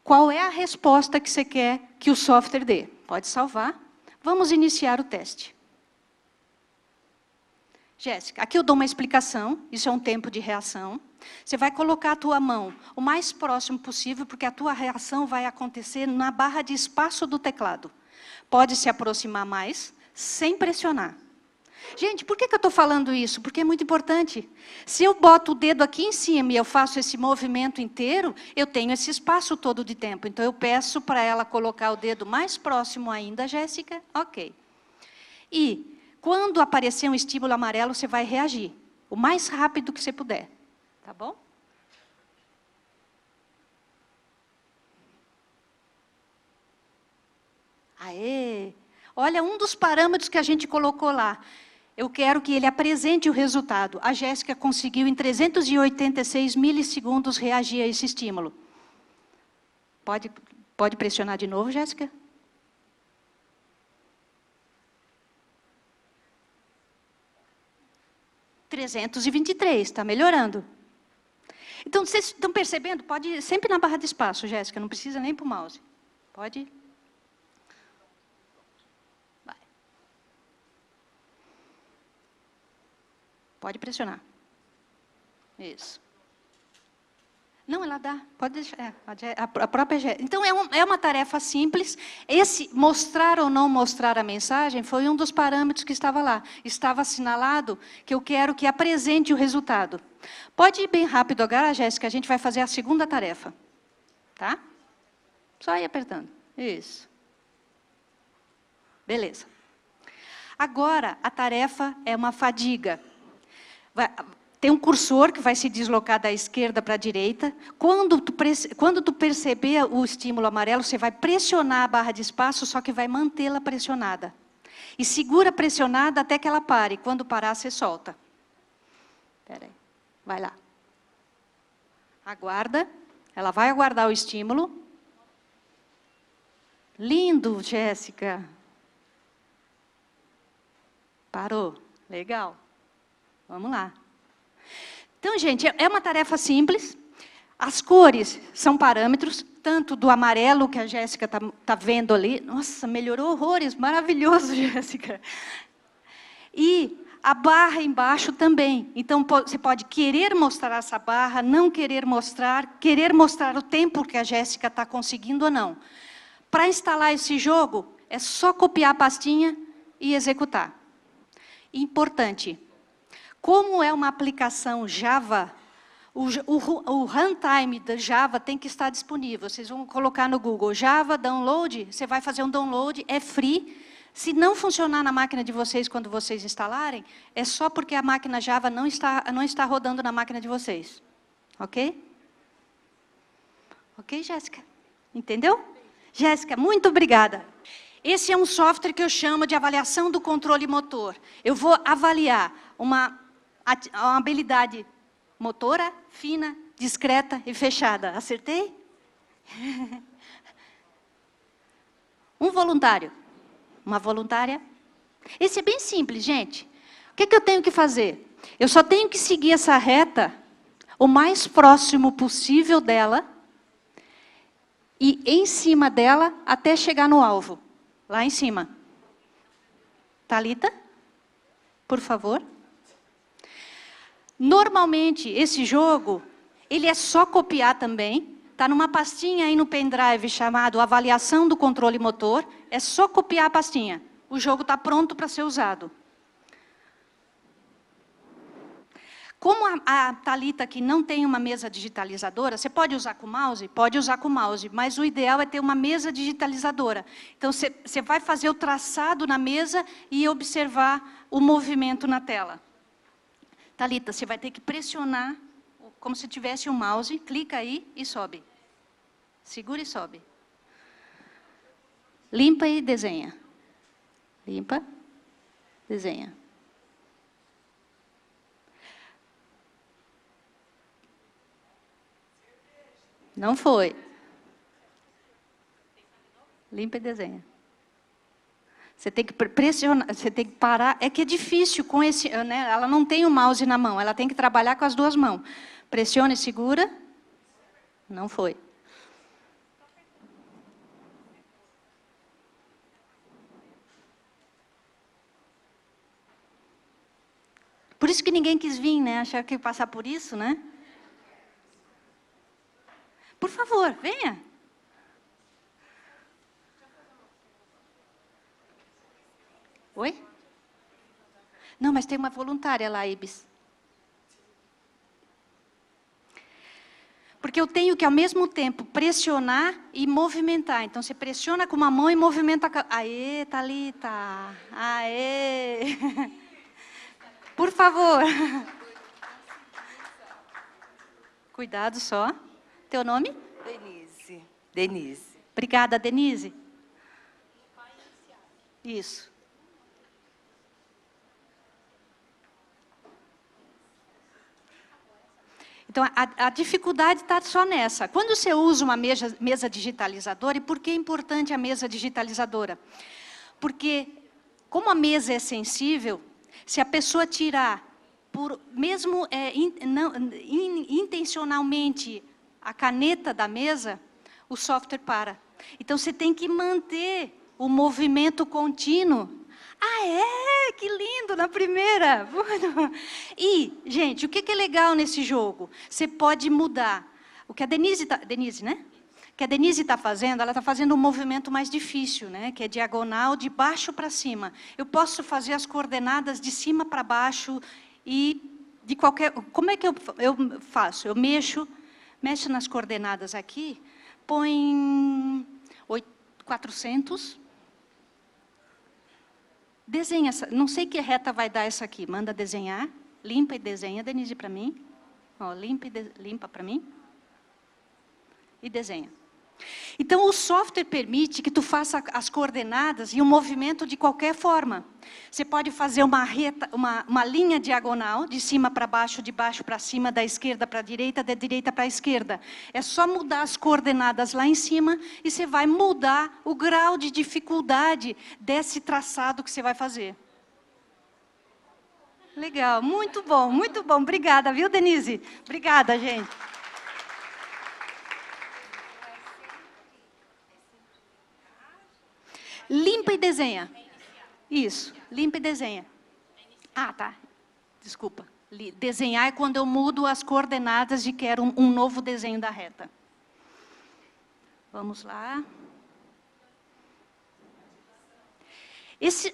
qual é a resposta que você quer que o software dê. Pode salvar. Vamos iniciar o teste. Jéssica, aqui eu dou uma explicação. Isso é um tempo de reação. Você vai colocar a tua mão o mais próximo possível, porque a tua reação vai acontecer na barra de espaço do teclado. Pode se aproximar mais, sem pressionar. Gente, por que eu estou falando isso? Porque é muito importante. Se eu boto o dedo aqui em cima e eu faço esse movimento inteiro, eu tenho esse espaço todo de tempo. Então, eu peço para ela colocar o dedo mais próximo ainda, Jéssica. Ok. E, quando aparecer um estímulo amarelo, você vai reagir. O mais rápido que você puder. Tá bom? Aê! Olha, um dos parâmetros que a gente colocou lá. Eu quero que ele apresente o resultado. A Jéssica conseguiu, em 386 milissegundos, reagir a esse estímulo. Pode pressionar de novo, Jéssica? (323), está melhorando. Então, vocês estão percebendo? Pode ir sempre na barra de espaço, Jéssica, não precisa nem para o mouse. Pode ir. Pode pressionar. Isso. Não, ela dá. Pode deixar. A própria... Então, é uma tarefa simples. Esse mostrar ou não mostrar a mensagem foi um dos parâmetros que estava lá. Estava assinalado que eu quero que apresente o resultado. Pode ir bem rápido agora, Jéssica. A gente vai fazer a segunda tarefa. Tá? Só ir apertando. Isso. Beleza. Agora, a tarefa é uma fadiga. Tem um cursor que vai se deslocar da esquerda para a direita. Quando tu perceber o estímulo amarelo, você vai pressionar a barra de espaço, só que vai mantê-la pressionada. E segura pressionada até que ela pare. Quando parar, você solta. Espera aí. Vai lá. Aguarda. Ela vai aguardar o estímulo. Lindo, Jéssica. Parou. Legal. Vamos lá. Então, gente, é uma tarefa simples. As cores são parâmetros, tanto do amarelo, que a Jéssica está vendo ali. Nossa, melhorou horrores. Maravilhoso, Jéssica. E a barra embaixo também. Então, você pode querer mostrar essa barra, não querer mostrar o tempo que a Jéssica está conseguindo ou não. Para instalar esse jogo, é só copiar a pastinha e executar. Importante, como é uma aplicação Java, o runtime da Java tem que estar disponível. Vocês vão colocar no Google Java Download, você vai fazer um download, é free. Se não funcionar na máquina de vocês quando vocês instalarem, é só porque a máquina Java não está rodando na máquina de vocês. Ok? Ok, Jéssica? Entendeu? Jéssica, muito obrigada. Esse é um software que eu chamo de avaliação do controle motor. Eu vou avaliar uma habilidade motora, fina, discreta e fechada. Acertei? Um voluntário. Uma voluntária. Esse é bem simples, gente. O que eu tenho que fazer? Eu só tenho que seguir essa reta o mais próximo possível dela e em cima dela até chegar no alvo. Lá em cima. Thalita, por favor. Normalmente, esse jogo, ele é só copiar também. Está numa pastinha aí no pendrive chamado Avaliação do Controle Motor. É só copiar a pastinha. O jogo está pronto para ser usado. Como a Thalita aqui não tem uma mesa digitalizadora, você pode usar com o mouse? Pode usar com o mouse, mas o ideal é ter uma mesa digitalizadora. Então, você vai fazer o traçado na mesa e observar o movimento na tela. Thalita, você vai ter que pressionar, como se tivesse um mouse, clica aí e sobe. Segura e sobe. Limpa e desenha. Limpa, desenha. Não foi. Limpa e desenha. Você tem que pressionar, você tem que parar. É que é difícil com esse, né? Ela não tem o mouse na mão, ela tem que trabalhar com as duas mãos. Pressiona e segura. Não foi. Por isso que ninguém quis vir, né? Achar que ia passar por isso, né? Por favor, venha. Oi? Não, mas tem uma voluntária lá, Ibis. Porque eu tenho que, ao mesmo tempo, pressionar e movimentar. Então, você pressiona com uma mão e movimenta... Aê, Thalita! Aê! Por favor. Cuidado só. Teu nome? Denise. Denise. Obrigada, Denise. Isso. Então, a dificuldade está só nessa. Quando você usa uma mesa digitalizadora, e por que é importante a mesa digitalizadora? Porque, como a mesa é sensível, se a pessoa tirar, mesmo intencionalmente, a caneta da mesa, o software para. Então, você tem que manter o movimento contínuo. Ah, é? Que lindo, na primeira. E, gente, o que é legal nesse jogo? Você pode mudar. O que a Denise, né? O que a Denise está fazendo, ela está fazendo um movimento mais difícil, né? Que é diagonal, de baixo para cima. Eu posso fazer as coordenadas de cima para baixo e de qualquer... Como é que eu faço? Eu mexo nas coordenadas aqui, põe 400... Desenha, não sei que reta vai dar essa aqui. Manda desenhar, limpa e desenha, Denise, para mim. Ó, limpa para mim. E desenha. Então, o software permite que tu faça as coordenadas e o movimento de qualquer forma. Você pode fazer uma linha diagonal, de cima para baixo, de baixo para cima, da esquerda para a direita, da direita para a esquerda. É só mudar as coordenadas lá em cima e você vai mudar o grau de dificuldade desse traçado que você vai fazer. Legal, muito bom, muito bom. Obrigada, viu, Denise? Obrigada, gente. Limpa e desenha. Isso, limpa e desenha. Ah, tá. Desculpa. Desenhar é quando eu mudo as coordenadas de quero um novo desenho da reta. Vamos lá.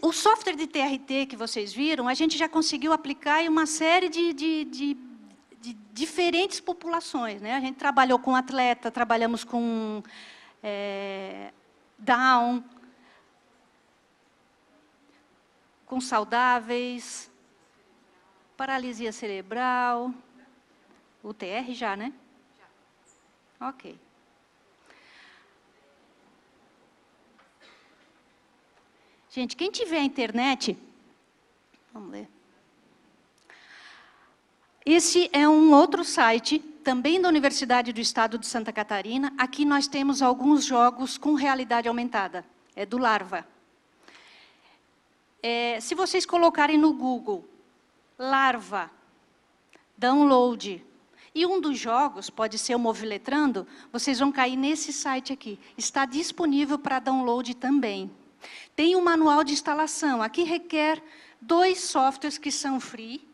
O software de TRT que vocês viram, a gente já conseguiu aplicar em uma série de diferentes populações, né? A gente trabalhou com atleta, trabalhamos com Down, com saudáveis, paralisia cerebral, UTR já, né? Já. Ok. Gente, quem tiver internet, vamos ler. Esse é um outro site, também da Universidade do Estado de Santa Catarina. Aqui nós temos alguns jogos com realidade aumentada. É do Larva. Se vocês colocarem no Google, Larva, download, e um dos jogos, pode ser o Moviletrando, vocês vão cair nesse site aqui. Está disponível para download também. Tem um manual de instalação. Aqui requer 2 softwares que são free.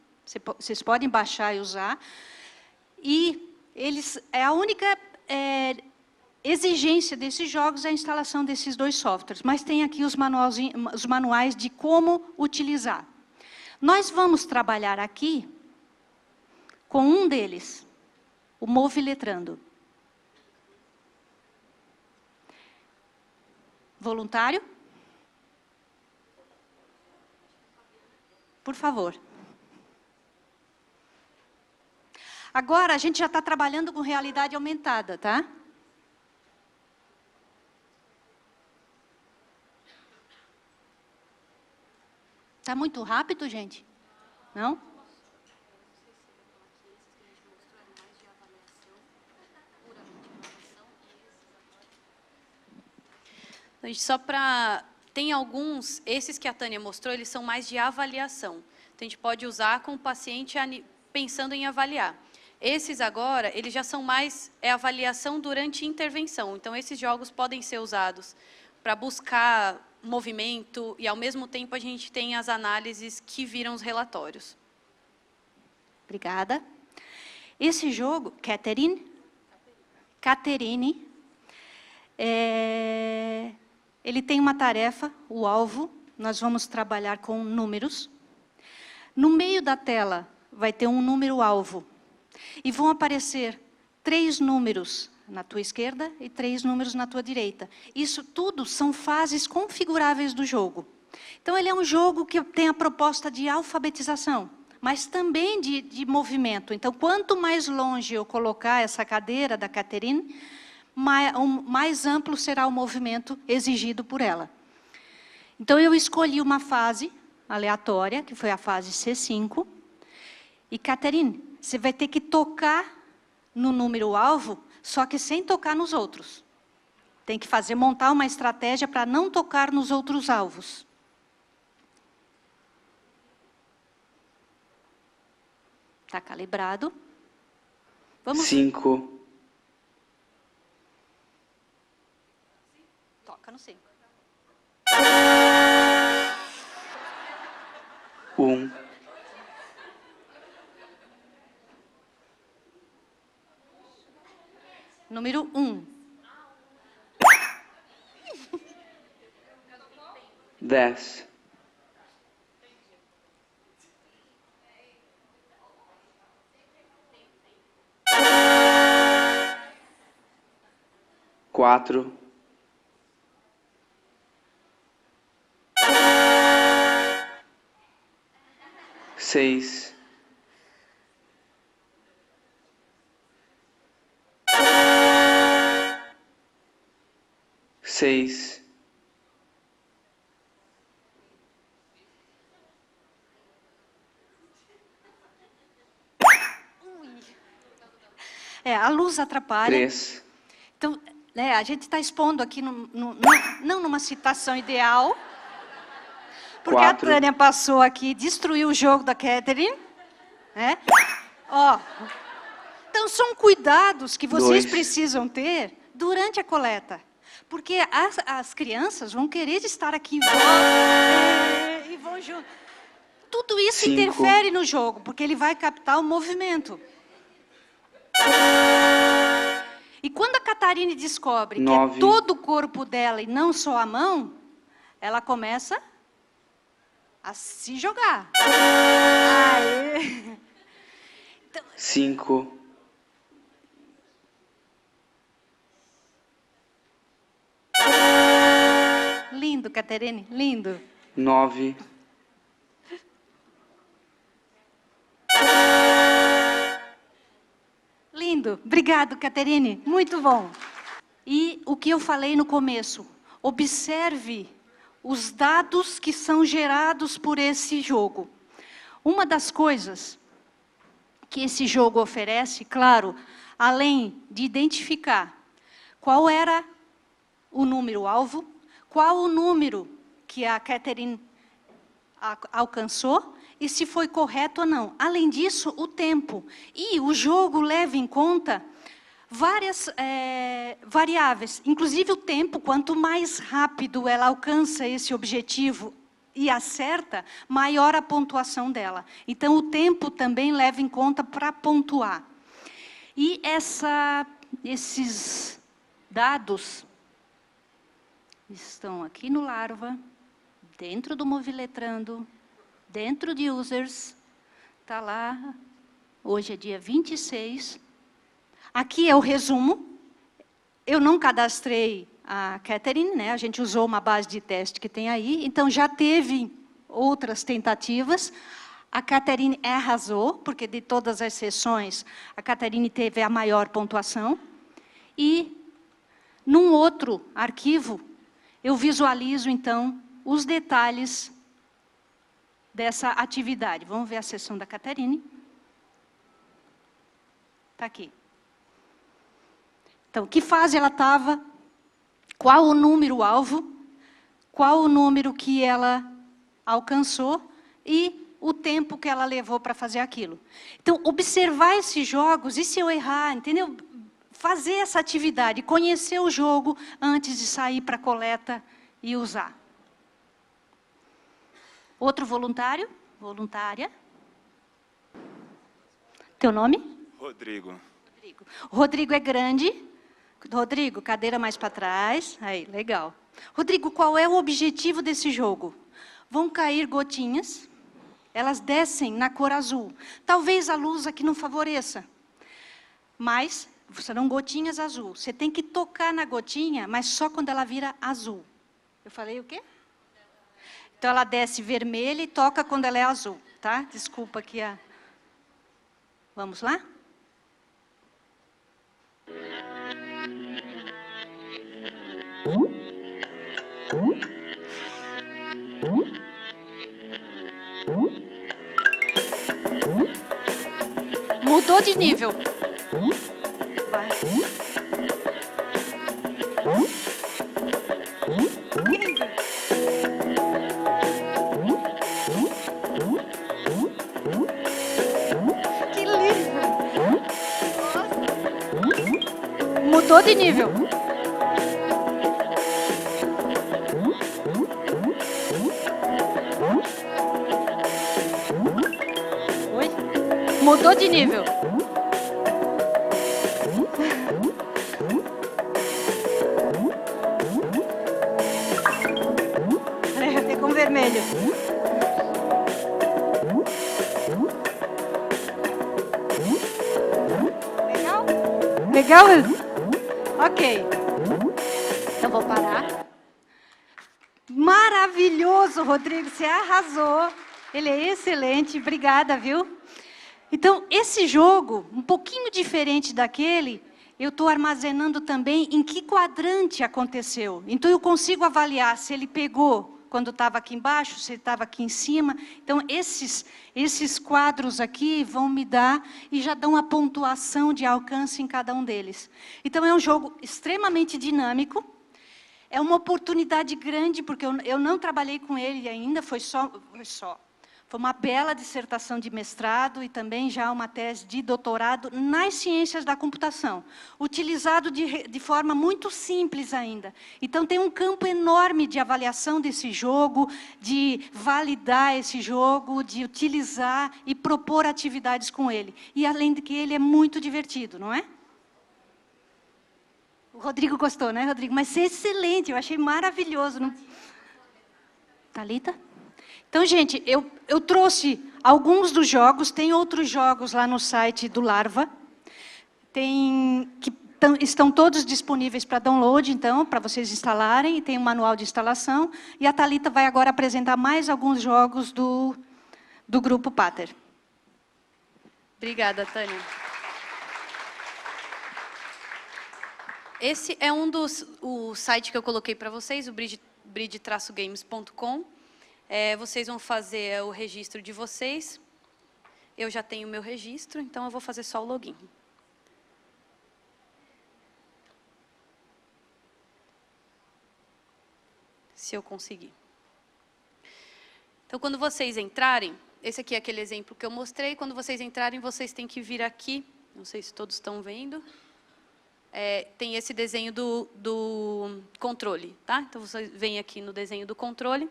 Vocês podem baixar e usar. E a única exigência desses jogos é a instalação desses 2 softwares. Mas tem aqui os manuais de como utilizar. Nós vamos trabalhar aqui com um deles, o Moviletrando. Voluntário? Por favor. Agora, a gente já está trabalhando com realidade aumentada, tá? Está muito rápido, gente? Não? Só para... Tem alguns, esses que a Tânia mostrou, eles são mais de avaliação. Então, a gente pode usar com o paciente pensando em avaliar. Esses agora, eles já são mais avaliação durante intervenção. Então, esses jogos podem ser usados para buscar movimento e, ao mesmo tempo, a gente tem as análises que viram os relatórios. Obrigada. Esse jogo, Catherine, ele tem uma tarefa, o alvo, nós vamos trabalhar com números. No meio da tela vai ter um número-alvo. E vão aparecer 3 números na tua esquerda e 3 números na tua direita. Isso tudo são fases configuráveis do jogo. Então, ele é um jogo que tem a proposta de alfabetização, mas também de movimento. Então, quanto mais longe eu colocar essa cadeira da Catherine, mais amplo será o movimento exigido por ela. Então, eu escolhi uma fase aleatória, que foi a fase C5. E, Catherine, você vai ter que tocar no número-alvo, só que sem tocar nos outros. Tem que montar uma estratégia para não tocar nos outros alvos. Está calibrado. Vamos. 5. Toca no 5. 1. Número 1. 10. 4. 6. 6. 'A luz atrapalha. 3. Então, a gente está expondo aqui, não numa situação ideal, Porque Quatro. a Tânia passou aqui, destruiu o jogo da Catherine. Né? Ó. Então, são cuidados que vocês 2. precisam ter durante a coleta. Porque as crianças vão querer estar aqui e vão junto. Tudo isso 5. interfere no jogo, porque ele vai captar o movimento. E quando a Catarine descobre 9. que é todo o corpo dela e não só a mão, ela começa a se jogar. Aê. 5. Lindo, Catarine, lindo. 9. Lindo. Obrigado, Caterine. Muito bom. E o que eu falei no começo, observe os dados que são gerados por esse jogo. Uma das coisas que esse jogo oferece, claro, além de identificar qual era o número-alvo, qual o número que a Catherine alcançou e se foi correto ou não. Além disso, o tempo. E o jogo leva em conta várias variáveis, inclusive o tempo. Quanto mais rápido ela alcança esse objetivo e acerta, maior a pontuação dela. Então, o tempo também leva em conta para pontuar. E esses dados estão aqui no Larva, dentro do Moviletrando, dentro de Users, está lá, hoje é dia 26. Aqui é o resumo. Eu não cadastrei a Catherine, né? A gente usou uma base de teste que tem aí, então já teve outras tentativas. A Catherine arrasou, porque de todas as sessões, a Catherine teve a maior pontuação. E, num outro arquivo, eu visualizo, então, os detalhes dessa atividade. Vamos ver a sessão da Catherine. Está aqui. Então, que fase ela estava? Qual o número-alvo? Qual o número que ela alcançou? E o tempo que ela levou para fazer aquilo. Então, observar esses jogos, e se eu errar, entendeu? Fazer essa atividade, conhecer o jogo antes de sair para a coleta e usar. Outro voluntário? Voluntária? Teu nome? Rodrigo. Rodrigo é grande. Rodrigo, cadeira mais para trás. Aí, legal. Rodrigo, qual é o objetivo desse jogo? Vão cair gotinhas. Elas descem na cor azul. Talvez a luz aqui não favoreça. Mas serão gotinhas azul. Você tem que tocar na gotinha, mas só quando ela vira azul. Eu falei o quê? Então, ela desce vermelha e toca quando ela é azul, tá? Desculpa aqui a... Vamos lá? Mudou de nível. Vai. Que lindo! Mudou de nível. Oi? Mudou de nível. Pegou um vermelho. Legal? Legal? Ok. Então, vou parar. Maravilhoso, Rodrigo. Você arrasou. Ele é excelente. Obrigada, viu? Então, esse jogo, um pouquinho diferente daquele, eu estou armazenando também em que quadrante aconteceu. Então, eu consigo avaliar se ele pegou quando estava aqui embaixo, se ele estava aqui em cima. Então, esses quadros aqui vão me dar e já dão a pontuação de alcance em cada um deles. Então, é um jogo extremamente dinâmico. É uma oportunidade grande, porque eu não trabalhei com ele ainda, foi uma bela dissertação de mestrado e também já uma tese de doutorado nas ciências da computação, utilizado de forma muito simples ainda. Então, tem um campo enorme de avaliação desse jogo, de validar esse jogo, de utilizar e propor atividades com ele. E, além de que ele é muito divertido, não é? O Rodrigo gostou, né, Rodrigo? Mas é excelente, eu achei maravilhoso. Não... Thalita? Então, gente, eu trouxe alguns dos jogos, tem outros jogos lá no site do Larva, estão todos disponíveis para download, então, para vocês instalarem, e tem um manual de instalação, e a Thalita vai agora apresentar mais alguns jogos do Grupo Pater. Obrigada, Tânia. Esse é o site que eu coloquei para vocês, o bridge-games.com. Vocês vão fazer o registro de vocês. Eu já tenho o meu registro, então eu vou fazer só o login. Se eu conseguir. Então, quando vocês entrarem, esse aqui é aquele exemplo que eu mostrei, quando vocês entrarem, vocês têm que vir aqui, não sei se todos estão vendo, tem esse desenho do controle, tá? Então, vocês vêm aqui no desenho do controle.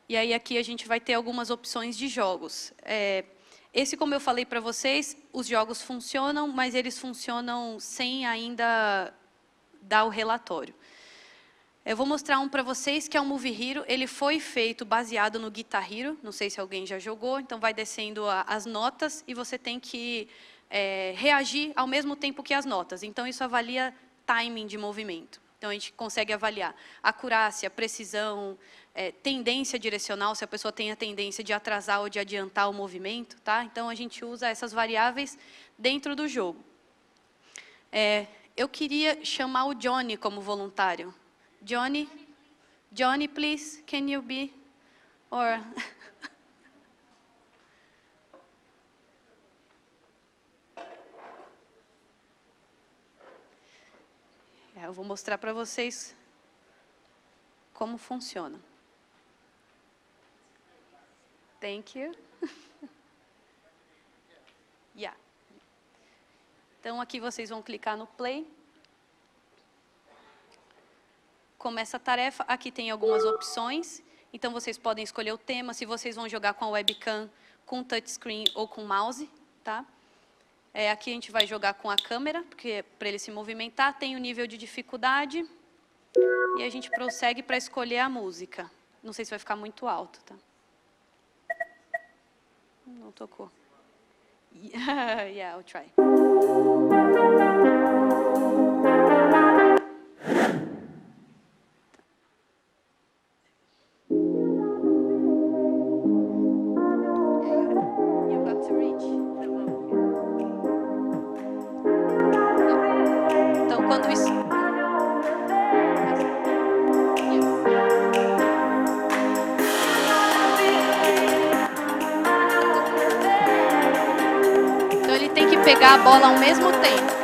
E aí, aqui a gente vai ter algumas opções de jogos. Esse, como eu falei para vocês, os jogos funcionam, mas eles funcionam sem ainda dar o relatório. Eu vou mostrar um para vocês, que é o Movie Hero. Ele foi feito baseado no Guitar Hero, não sei se alguém já jogou, então vai descendo as notas e você tem que reagir ao mesmo tempo que as notas. Então, isso avalia timing de movimento. Então, a gente consegue avaliar acurácia, precisão, tendência direcional, se a pessoa tem a tendência de atrasar ou de adiantar o movimento, tá? Então, a gente usa essas variáveis dentro do jogo. Eu queria chamar o Johnny como voluntário. Johnny, please, can you be? Or... Eu vou mostrar para vocês como funciona. Thank you. Yeah. Então, aqui vocês vão clicar no play. Começa a tarefa. Aqui tem algumas opções. Então, vocês podem escolher o tema, se vocês vão jogar com a webcam, com touchscreen ou com mouse, tá? Aqui a gente vai jogar com a câmera, porque para ele se movimentar, tem o nível de dificuldade. E a gente prossegue para escolher a música. Não sei se vai ficar muito alto, tá? Não tocou. Yeah, I'll try. You got to reach. Então, quando isso... Então, ele tem que pegar a bola ao mesmo tempo.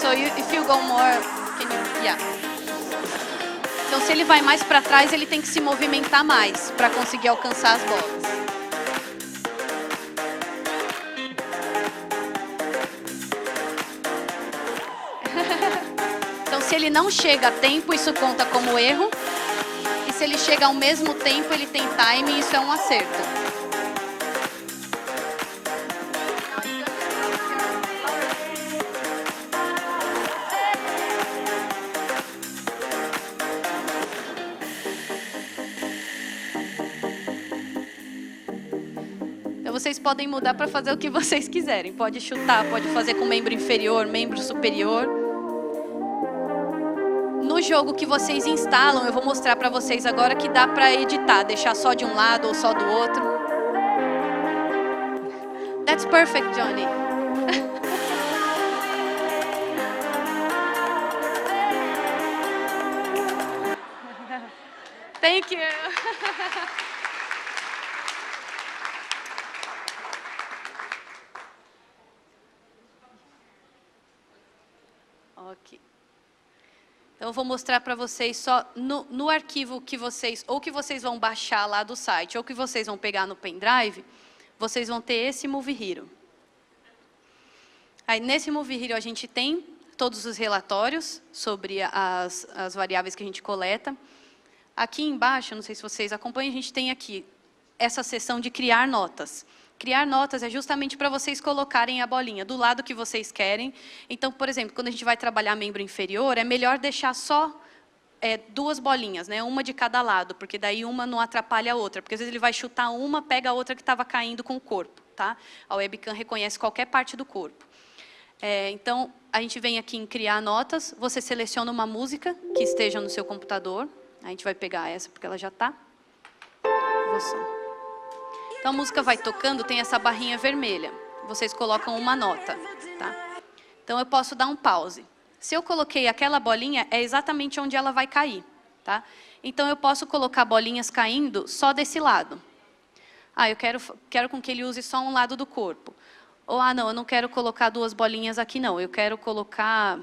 So if you go more, can you, yeah. Então, se ele vai mais para trás, ele tem que se movimentar mais para conseguir alcançar as bolas. Então, se ele não chega a tempo, isso conta como erro. E se ele chega ao mesmo tempo, ele tem timing, isso é um acerto. Vocês podem mudar para fazer o que vocês quiserem. Pode chutar, pode fazer com membro inferior, membro superior. No jogo que vocês instalam, eu vou mostrar para vocês agora que dá para editar, deixar só de um lado ou só do outro. That's perfect, Johnny. Thank you. Ok. Então, eu vou mostrar para vocês só no arquivo que vocês, ou que vocês vão baixar lá do site, ou que vocês vão pegar no pendrive, vocês vão ter esse Movie Hero. Aí, nesse Movie Hero, a gente tem todos os relatórios sobre as variáveis que a gente coleta. Aqui embaixo, não sei se vocês acompanham, a gente tem aqui essa seção de criar notas. Criar notas é justamente para vocês colocarem a bolinha do lado que vocês querem. Então, por exemplo, quando a gente vai trabalhar membro inferior, é melhor deixar só duas bolinhas, né? Uma de cada lado, porque daí uma não atrapalha a outra. Porque às vezes ele vai chutar uma, pega a outra que estava caindo com o corpo. Tá? A webcam reconhece qualquer parte do corpo. Então, a gente vem aqui em criar notas, você seleciona uma música que esteja no seu computador. A gente vai pegar essa, porque ela já está. Então, a música vai tocando, tem essa barrinha vermelha. Vocês colocam uma nota. Tá? Então, eu posso dar um pause. Se eu coloquei aquela bolinha, é exatamente onde ela vai cair. Tá? Então, eu posso colocar bolinhas caindo só desse lado. Eu quero com que ele use só um lado do corpo. Ou, não, eu não quero colocar duas bolinhas aqui, não. Eu quero colocar...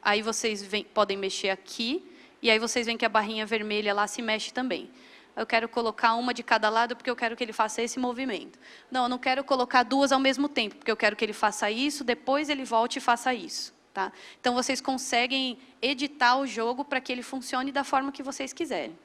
Aí vocês podem mexer aqui, e aí vocês veem que a barrinha vermelha lá se mexe também. Eu quero colocar uma de cada lado, porque eu quero que ele faça esse movimento. Não, eu não quero colocar duas ao mesmo tempo, porque eu quero que ele faça isso, depois ele volte e faça isso. Tá? Então, vocês conseguem editar o jogo para que ele funcione da forma que vocês quiserem.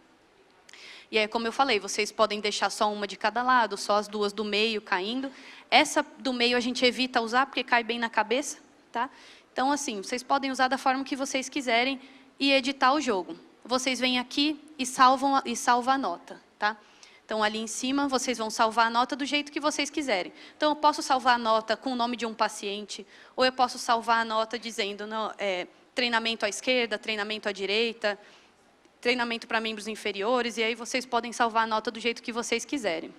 E aí, como eu falei, vocês podem deixar só uma de cada lado, só as duas do meio caindo. Essa do meio a gente evita usar, porque cai bem na cabeça. Tá? Então, assim, vocês podem usar da forma que vocês quiserem e editar o jogo. Vocês vêm aqui e salvam a nota. Tá? Então, ali em cima, vocês vão salvar a nota do jeito que vocês quiserem. Então, eu posso salvar a nota com o nome de um paciente, ou eu posso salvar a nota dizendo treinamento à esquerda, treinamento à direita, treinamento para membros inferiores, e aí vocês podem salvar a nota do jeito que vocês quiserem.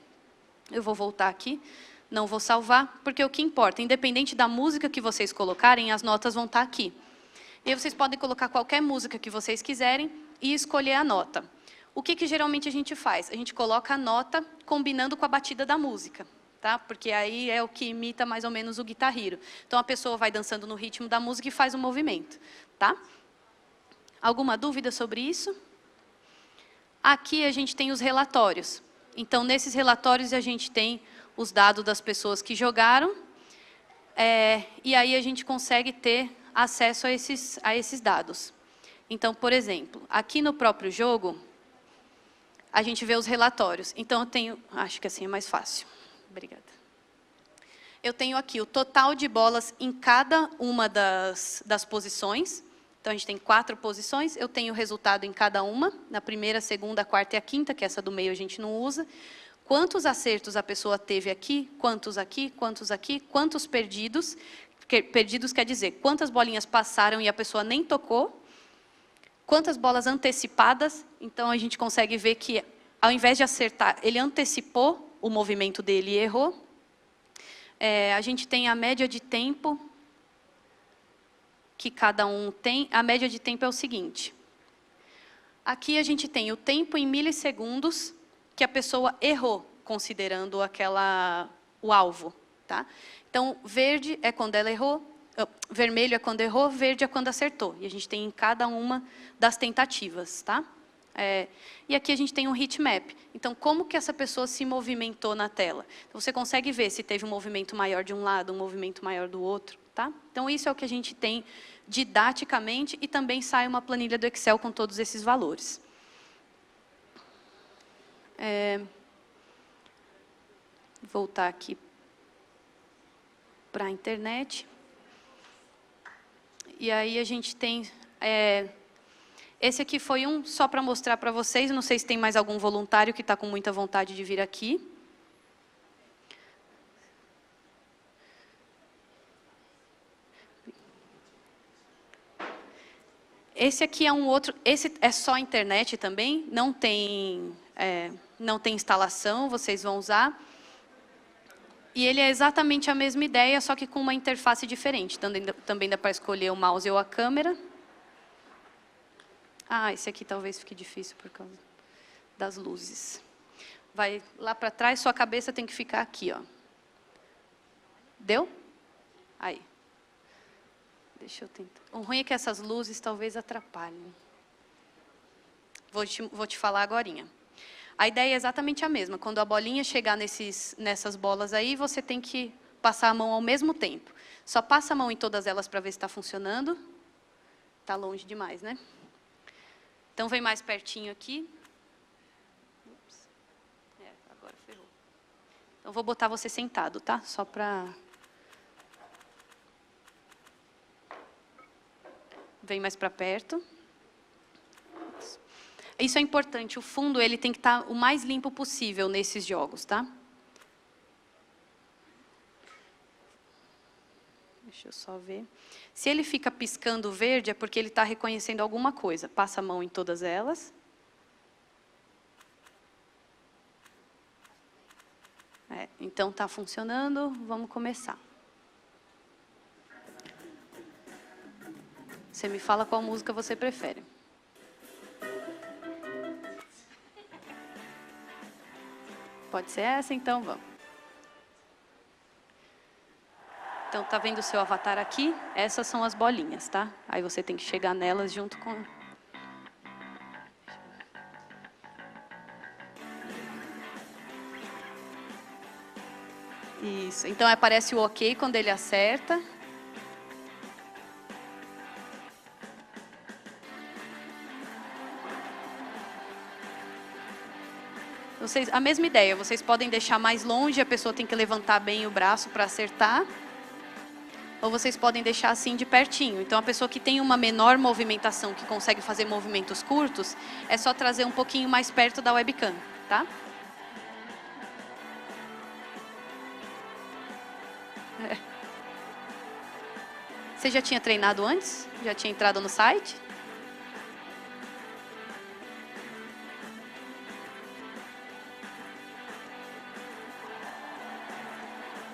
Eu vou voltar aqui, não vou salvar, porque o que importa, independente da música que vocês colocarem, as notas vão estar aqui. E aí vocês podem colocar qualquer música que vocês quiserem e escolher a nota. O que geralmente a gente faz? A gente coloca a nota combinando com a batida da música. Tá? Porque aí é o que imita mais ou menos o Guitar Hero. Então, a pessoa vai dançando no ritmo da música e faz o movimento. Tá? Alguma dúvida sobre isso? Aqui a gente tem os relatórios. Então, nesses relatórios, a gente tem os dados das pessoas que jogaram. E aí a gente consegue ter acesso a esses dados. Então, por exemplo, aqui no próprio jogo, a gente vê os relatórios. Então, eu tenho... Acho que assim é mais fácil. Obrigada. Eu tenho aqui o total de bolas em cada uma das posições. Então, a gente tem 4 posições. Eu tenho o resultado em cada uma. Na primeira, segunda, quarta e a quinta, que essa do meio a gente não usa. Quantos acertos a pessoa teve aqui, quantos aqui, quantos perdidos. Perdidos quer dizer quantas bolinhas passaram e a pessoa nem tocou. Quantas bolas antecipadas. Então, a gente consegue ver que, ao invés de acertar, ele antecipou o movimento dele e errou. A gente tem a média de tempo que cada um tem. A média de tempo é o seguinte. Aqui a gente tem o tempo em milissegundos que a pessoa errou, considerando o alvo. Tá? Então, verde é quando ela errou, vermelho é quando errou, verde é quando acertou. E a gente tem em cada uma das tentativas. Tá? E aqui a gente tem um heatmap. Então, como que essa pessoa se movimentou na tela? Então, você consegue ver se teve um movimento maior de um lado, um movimento maior do outro. Tá? Então, isso é o que a gente tem didaticamente e também sai uma planilha do Excel com todos esses valores. Voltar aqui para a internet. E aí a gente tem... esse aqui foi só para mostrar para vocês. Não sei se tem mais algum voluntário que está com muita vontade de vir aqui. Esse aqui é um outro... Esse é só internet também. Não tem instalação, vocês vão usar. E ele é exatamente a mesma ideia, só que com uma interface diferente. Também dá para escolher o mouse ou a câmera. Esse aqui talvez fique difícil por causa... das luzes. Vai lá para trás, sua cabeça tem que ficar aqui, ó. Deu? Aí. Deixa eu tentar. O ruim é que essas luzes talvez atrapalhem. Vou te falar agorinha. A ideia é exatamente a mesma. Quando a bolinha chegar nessas bolas aí, você tem que passar a mão ao mesmo tempo. Só passa a mão em todas elas para ver se está funcionando. Está longe demais, né? Então, vem mais pertinho aqui. Ups. Agora ferrou. Então, vou botar você sentado, tá? Só para... Vem mais para perto. Isso é importante, o fundo ele tem que estar o mais limpo possível nesses jogos, tá? Deixa eu só ver. Se ele fica piscando verde, é porque ele está reconhecendo alguma coisa. Passa a mão em todas elas. Então, está funcionando, vamos começar. Você me fala qual música você prefere. Pode ser essa, então vamos. Então, tá vendo o seu avatar aqui? Essas são as bolinhas, tá? Aí você tem que chegar nelas junto com... Isso. Então, aparece o OK quando ele acerta. A mesma ideia, vocês podem deixar mais longe, a pessoa tem que levantar bem o braço para acertar. Ou vocês podem deixar assim de pertinho. Então, a pessoa que tem uma menor movimentação, que consegue fazer movimentos curtos, é só trazer um pouquinho mais perto da webcam, tá? Você já tinha treinado antes? Já tinha entrado no site?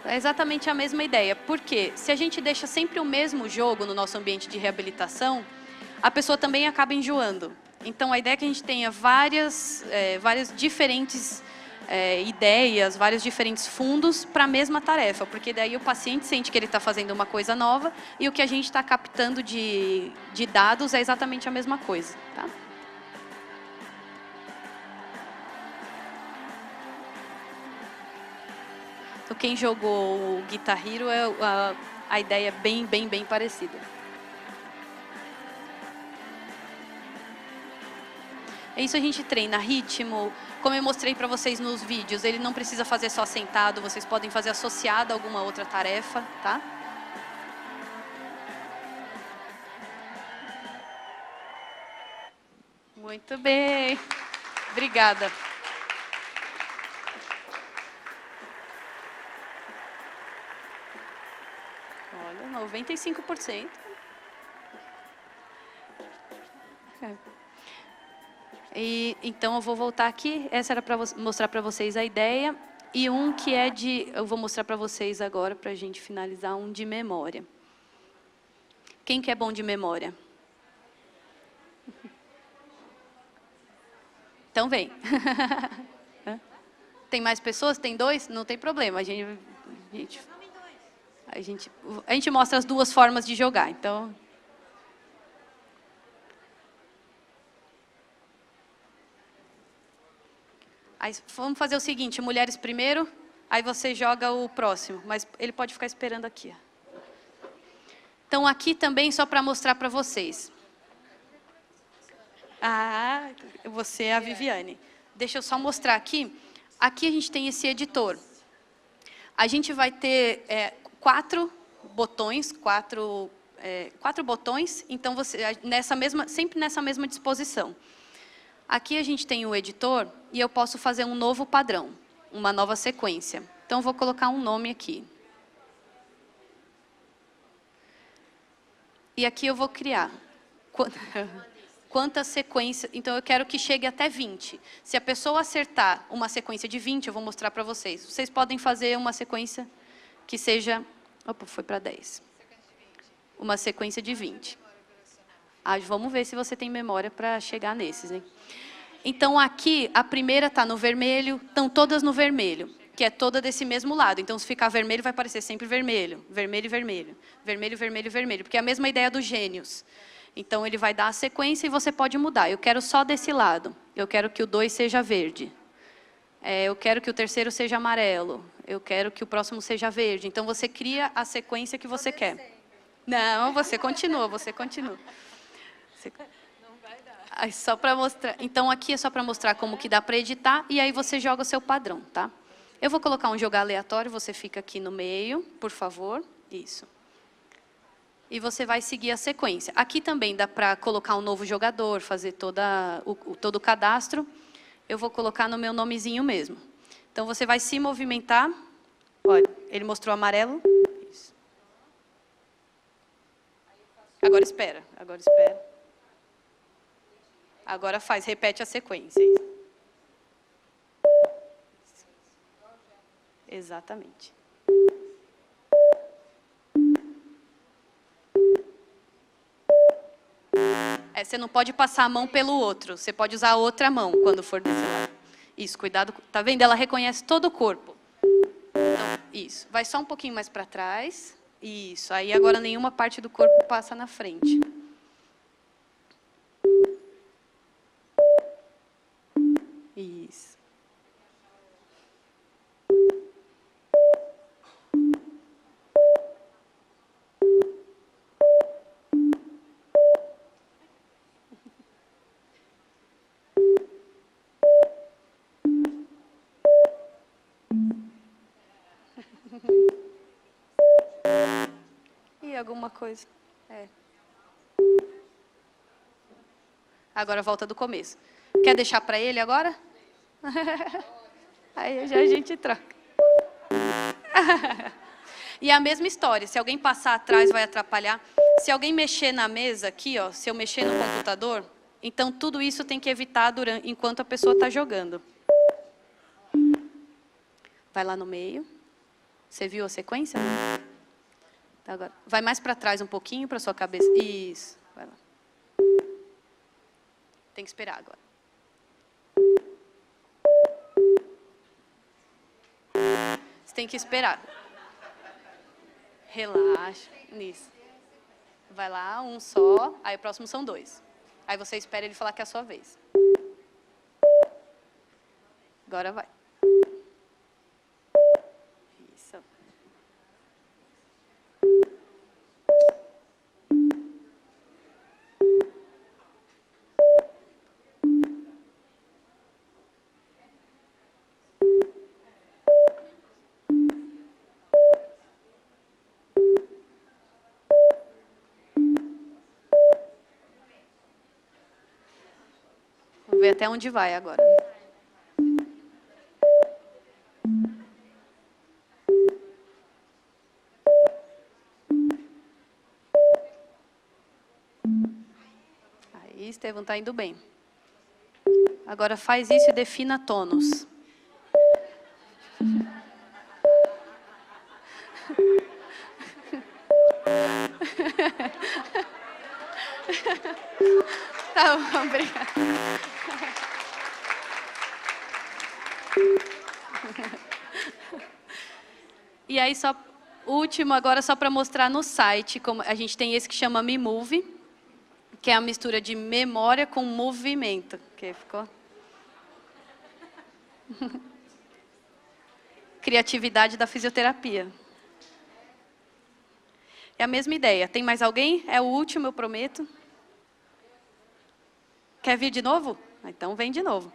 É exatamente a mesma ideia, porque se a gente deixa sempre o mesmo jogo no nosso ambiente de reabilitação, a pessoa também acaba enjoando. Então, a ideia é que a gente tenha várias diferentes ideias, vários diferentes fundos para a mesma tarefa, porque daí o paciente sente que ele está fazendo uma coisa nova e o que a gente está captando de dados é exatamente a mesma coisa, tá? Então, quem jogou o Guitar Hero, a ideia é bem parecida. É isso, a gente treina ritmo. Como eu mostrei para vocês nos vídeos, ele não precisa fazer só sentado, vocês podem fazer associado a alguma outra tarefa, tá? Muito bem. Obrigada. Olha, 95%. Então, eu vou voltar aqui. Essa era para mostrar para vocês a ideia. E um que é de... Eu vou mostrar para vocês agora, para a gente finalizar, um de memória. Quem que é bom de memória? Então, vem. Tem mais pessoas? Tem dois? Não tem problema. A gente mostra as duas formas de jogar. Então... Aí, vamos fazer o seguinte, mulheres primeiro, aí você joga o próximo, mas ele pode ficar esperando aqui. Então, aqui também, só para mostrar para vocês. Ah, você é a Viviane. Deixa eu só mostrar aqui. Aqui a gente tem esse editor. A gente vai ter 4 botões, quatro botões, então você, sempre nessa mesma disposição. Aqui a gente tem o editor e eu posso fazer um novo padrão, uma nova sequência. Então, eu vou colocar um nome aqui. E aqui eu vou criar quantas sequências... Então, eu quero que chegue até 20. Se a pessoa acertar uma sequência de 20, eu vou mostrar para vocês. Vocês podem fazer uma sequência que seja... Opa, foi para 10. Uma sequência de 20. Vamos ver se você tem memória para chegar nesses, hein? Então, aqui, a primeira está no vermelho, estão todas no vermelho, que é toda desse mesmo lado. Então, se ficar vermelho, vai parecer sempre vermelho. Vermelho e vermelho. Vermelho, vermelho, vermelho. Porque é a mesma ideia dos gênios. Então, ele vai dar a sequência e você pode mudar. Eu quero só desse lado. Eu quero que o 2 seja verde. Eu quero que o terceiro seja amarelo. Eu quero que o próximo seja verde. Então, você cria a sequência que você quer. Não, você continua, você continua. Aí, só para mostrar. Então, aqui é só para mostrar como que dá para editar, e aí você joga o seu padrão, tá? Eu vou colocar um jogar aleatório, você fica aqui no meio, por favor. Isso. E você vai seguir a sequência. Aqui também dá para colocar um novo jogador, fazer todo o cadastro. Eu vou colocar no meu nomezinho mesmo. Então, você vai se movimentar. Olha, ele mostrou amarelo. Isso. Agora espera, agora espera. Agora faz, repete a sequência. Exatamente. Você não pode passar a mão pelo outro. Você pode usar a outra mão quando for desse lado. Isso, cuidado. Tá vendo? Ela reconhece todo o corpo. Então, isso. Vai só um pouquinho mais para trás. Isso. Aí agora nenhuma parte do corpo passa na frente. Isso. E alguma coisa? Agora volta do começo. Quer deixar para ele agora? Aí já a gente troca. E a mesma história, se alguém passar atrás vai atrapalhar. Se alguém mexer na mesa aqui, ó, se eu mexer no computador, então tudo isso tem que evitar enquanto a pessoa está jogando. Vai lá no meio. Você viu a sequência? Tá, agora. Vai mais para trás um pouquinho para sua cabeça. Isso. Vai lá. Tem que esperar agora. Você tem que esperar. Relaxa. Nisso. Vai lá, um só. Aí o próximo são 2. Aí você espera ele falar que é a sua vez. Agora vai. Isso. Vamos ver até onde vai agora. Aí, Estevão, está indo bem. Agora faz isso e defina tônus. Tá bom, obrigada. E aí, só último agora, só para mostrar no site, como a gente tem esse que chama Me Move, que é a mistura de memória com movimento. Que ficou? Criatividade da fisioterapia. É a mesma ideia. Tem mais alguém? É o último, eu prometo. Quer vir de novo? Então vem de novo.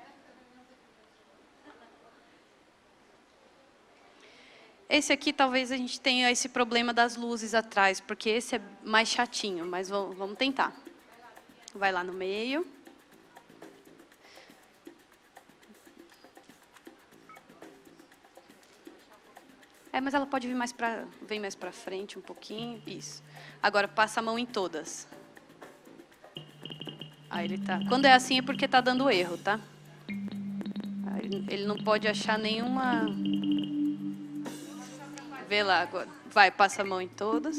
Esse aqui talvez a gente tenha esse problema das luzes atrás, porque esse é mais chatinho, mas vamos tentar. Vai lá no meio. Mas ela pode vir mais para frente um pouquinho. Isso. Agora passa a mão em todas. Aí ele tá. Quando é assim é porque está dando erro, tá? Ele não pode achar nenhuma. Vê lá agora. Vai, passa a mão em todas.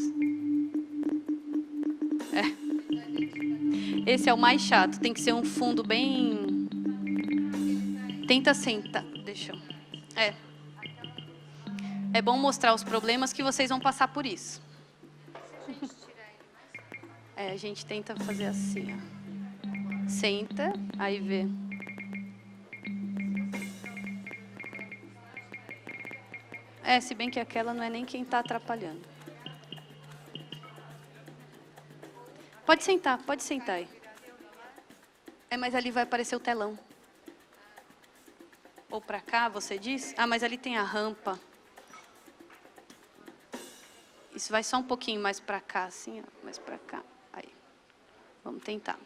Esse é o mais chato. Tem que ser um fundo bem Tenta sentar. Deixa eu... É bom mostrar os problemas que vocês vão passar por isso. A gente tenta fazer assim, ó. Senta, aí vê. Se bem que aquela não é nem quem está atrapalhando. Pode sentar aí. Mas ali vai aparecer o telão. Ou para cá, você diz? Mas ali tem a rampa. Isso vai só um pouquinho mais para cá, assim, ó. Mais para cá. Aí. Vamos tentar.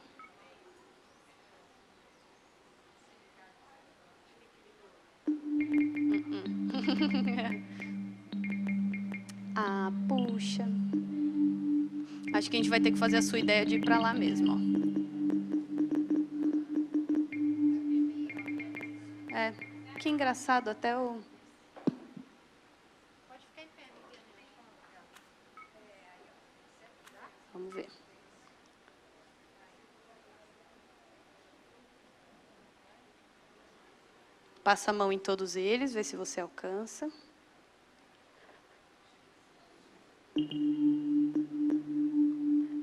Puxa. Acho que a gente vai ter que fazer a sua ideia de ir para lá mesmo, ó. Que engraçado, até o... Pode ficar em pé, vamos ver. Passa a mão em todos eles, vê se você alcança.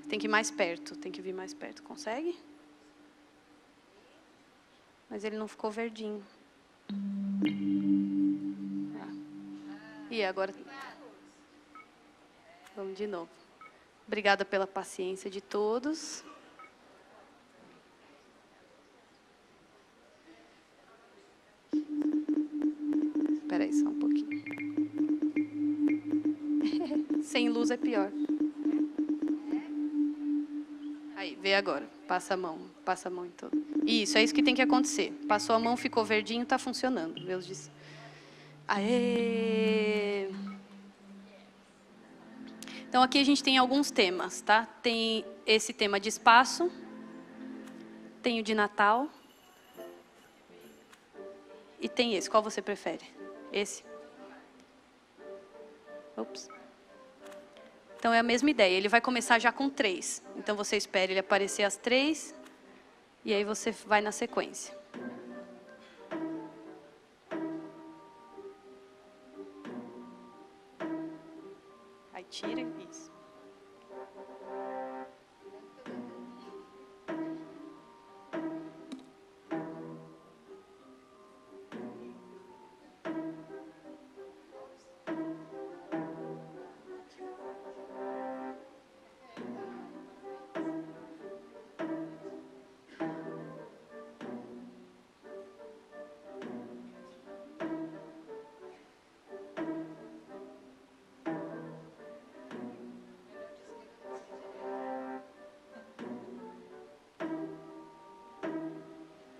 Tem que ir mais perto, tem que vir mais perto. Consegue? Mas ele não ficou verdinho. E agora... Vamos de novo. Obrigada pela paciência de todos. Espera aí só um pouquinho. Sem luz é pior. Aí, vê agora. Passa a mão em todo. Isso, é isso que tem que acontecer. Passou a mão, ficou verdinho, está funcionando. Deus disse. Aê! Então, aqui a gente tem alguns temas, tá? Tem esse tema de espaço, tem o de Natal, e tem esse. Qual você prefere? Esse? Ops. Então, é a mesma ideia. Ele vai começar já com 3. Então, você espera ele aparecer às 3, e aí você vai na sequência. Aí tira, isso.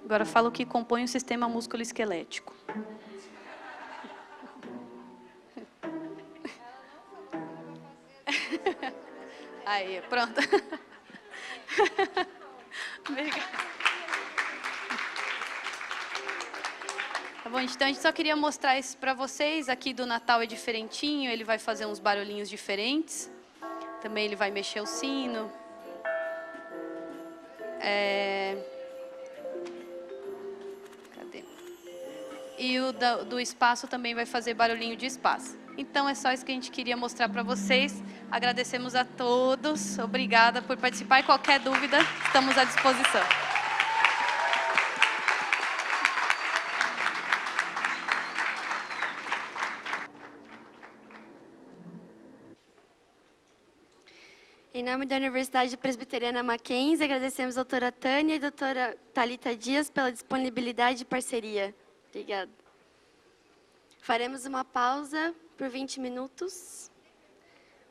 Agora fala o que compõe o sistema músculo-esquelético. Aí, pronto. Obrigada. Tá bom, então a gente só queria mostrar isso para vocês. Aqui do Natal é diferentinho, ele vai fazer uns barulhinhos diferentes. Também ele vai mexer o sino. E o do espaço também vai fazer barulhinho de espaço. Então, é só isso que a gente queria mostrar para vocês. Agradecemos a todos. Obrigada por participar. E qualquer dúvida, estamos à disposição. Em nome da Universidade Presbiteriana Mackenzie, agradecemos a doutora Tânia e a doutora Thalita Dias pela disponibilidade e parceria. Obrigada. Faremos uma pausa por 20 minutos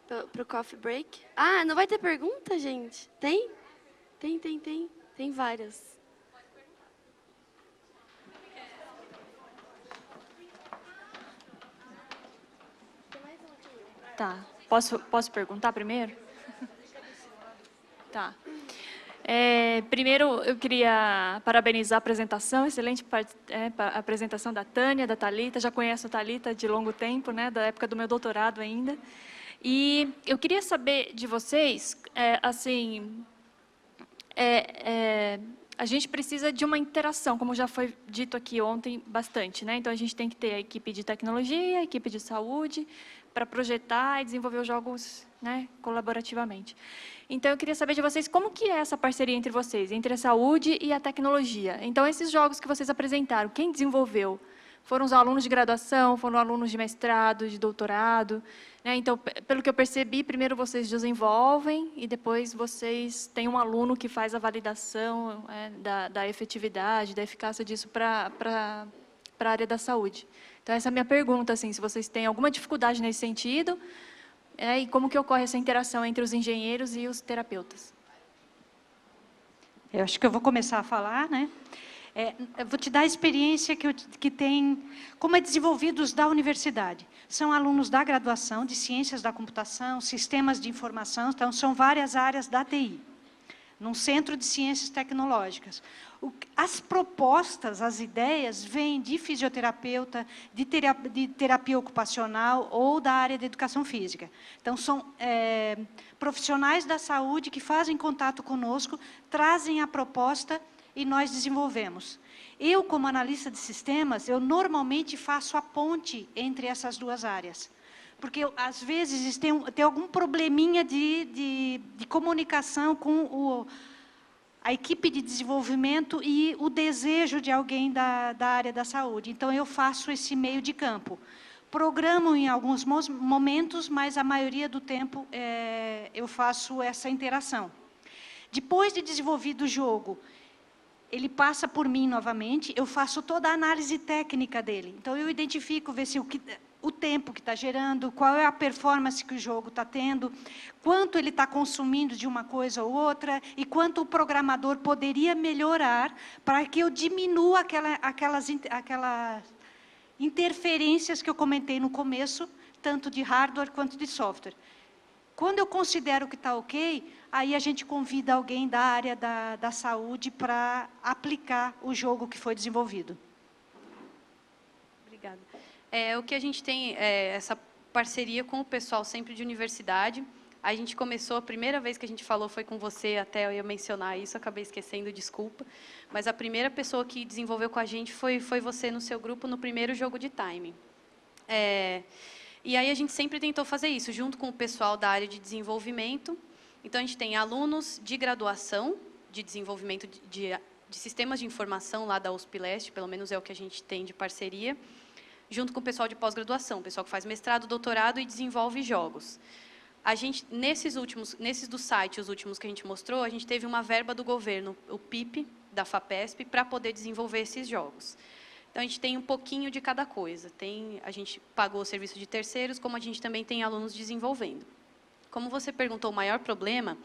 para o coffee break. Não vai ter pergunta, gente? Tem? Tem várias. Tá. Posso perguntar primeiro? Tá. Primeiro, eu queria parabenizar a apresentação, excelente a apresentação da Tânia, da Thalita. Já conheço a Thalita de longo tempo, né, da época do meu doutorado ainda. E eu queria saber de vocês, assim, a gente precisa de uma interação, como já foi dito aqui ontem bastante, né? Então, a gente tem que ter a equipe de tecnologia, a equipe de saúde, para projetar e desenvolver os jogos, né, colaborativamente. Então, eu queria saber de vocês como que é essa parceria entre vocês, entre a saúde e a tecnologia. Então, esses jogos que vocês apresentaram, quem desenvolveu? Foram os alunos de graduação, foram alunos de mestrado, de doutorado, né? Então, pelo que eu percebi, primeiro vocês desenvolvem e depois vocês têm um aluno que faz a validação da efetividade, da eficácia disso para a área da saúde. Então, essa é a minha pergunta, assim, se vocês têm alguma dificuldade nesse sentido, e como que ocorre essa interação entre os engenheiros e os terapeutas. Eu acho que eu vou começar a falar, né? Eu vou te dar a experiência que tem, como é desenvolvidos da universidade. São alunos da graduação, de ciências da computação, sistemas de informação, então são várias áreas da TI, num centro de ciências tecnológicas. As propostas, as ideias, vêm de fisioterapeuta, de terapia ocupacional ou da área de educação física. Então, são profissionais da saúde que fazem contato conosco, trazem a proposta e nós desenvolvemos. Eu, como analista de sistemas, eu normalmente faço a ponte entre essas duas áreas. Porque, às vezes, tem algum probleminha de comunicação com a equipe de desenvolvimento e o desejo de alguém da área da saúde. Então, eu faço esse meio de campo. Programo em alguns momentos, mas a maioria do tempo eu faço essa interação. Depois de desenvolvido o jogo, ele passa por mim novamente, eu faço toda a análise técnica dele. Então, eu identifico, ver se o tempo que está gerando, qual é a performance que o jogo está tendo, quanto ele está consumindo de uma coisa ou outra, e quanto o programador poderia melhorar para que eu diminua aquelas interferências que eu comentei no começo, tanto de hardware quanto de software. Quando eu considero que está ok, aí a gente convida alguém da área da saúde para aplicar o jogo que foi desenvolvido. Obrigada. O que a gente tem essa parceria com o pessoal sempre de universidade. A gente começou, a primeira vez que a gente falou foi com você, até eu ia mencionar isso, acabei esquecendo, desculpa. Mas a primeira pessoa que desenvolveu com a gente foi você no seu grupo, no primeiro jogo de timing. E aí a gente sempre tentou fazer isso, junto com o pessoal da área de desenvolvimento. Então, a gente tem alunos de graduação, de desenvolvimento de sistemas de informação lá da USP Leste, pelo menos é o que a gente tem de parceria, junto com o pessoal de pós-graduação, o pessoal que faz mestrado, doutorado e desenvolve jogos. A gente, nesses do site, os últimos que a gente mostrou, a gente teve uma verba do governo, o PIP, da FAPESP, para poder desenvolver esses jogos. Então, a gente tem um pouquinho de cada coisa. A gente pagou o serviço de terceiros, como a gente também tem alunos desenvolvendo. Como você perguntou, o maior problema,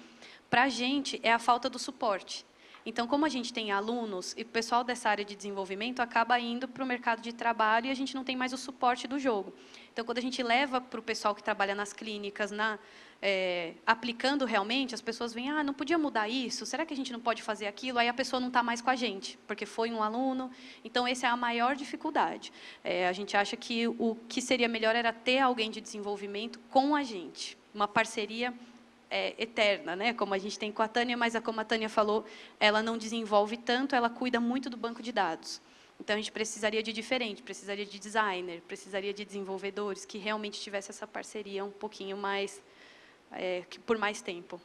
para a gente, é a falta do suporte. Então, como a gente tem alunos, e o pessoal dessa área de desenvolvimento acaba indo para o mercado de trabalho e a gente não tem mais o suporte do jogo. Então, quando a gente leva para o pessoal que trabalha nas clínicas, aplicando realmente, as pessoas veem, não podia mudar isso? Será que a gente não pode fazer aquilo? Aí a pessoa não está mais com a gente, porque foi um aluno. Então, essa é a maior dificuldade. A gente acha que o que seria melhor era ter alguém de desenvolvimento com a gente, uma parceria eterna, né? Como a gente tem com a Tânia, mas como a Tânia falou, ela não desenvolve tanto, ela cuida muito do banco de dados. Então, a gente precisaria de diferente, precisaria de designer, precisaria de desenvolvedores que realmente tivesse essa parceria um pouquinho mais, por mais tempo.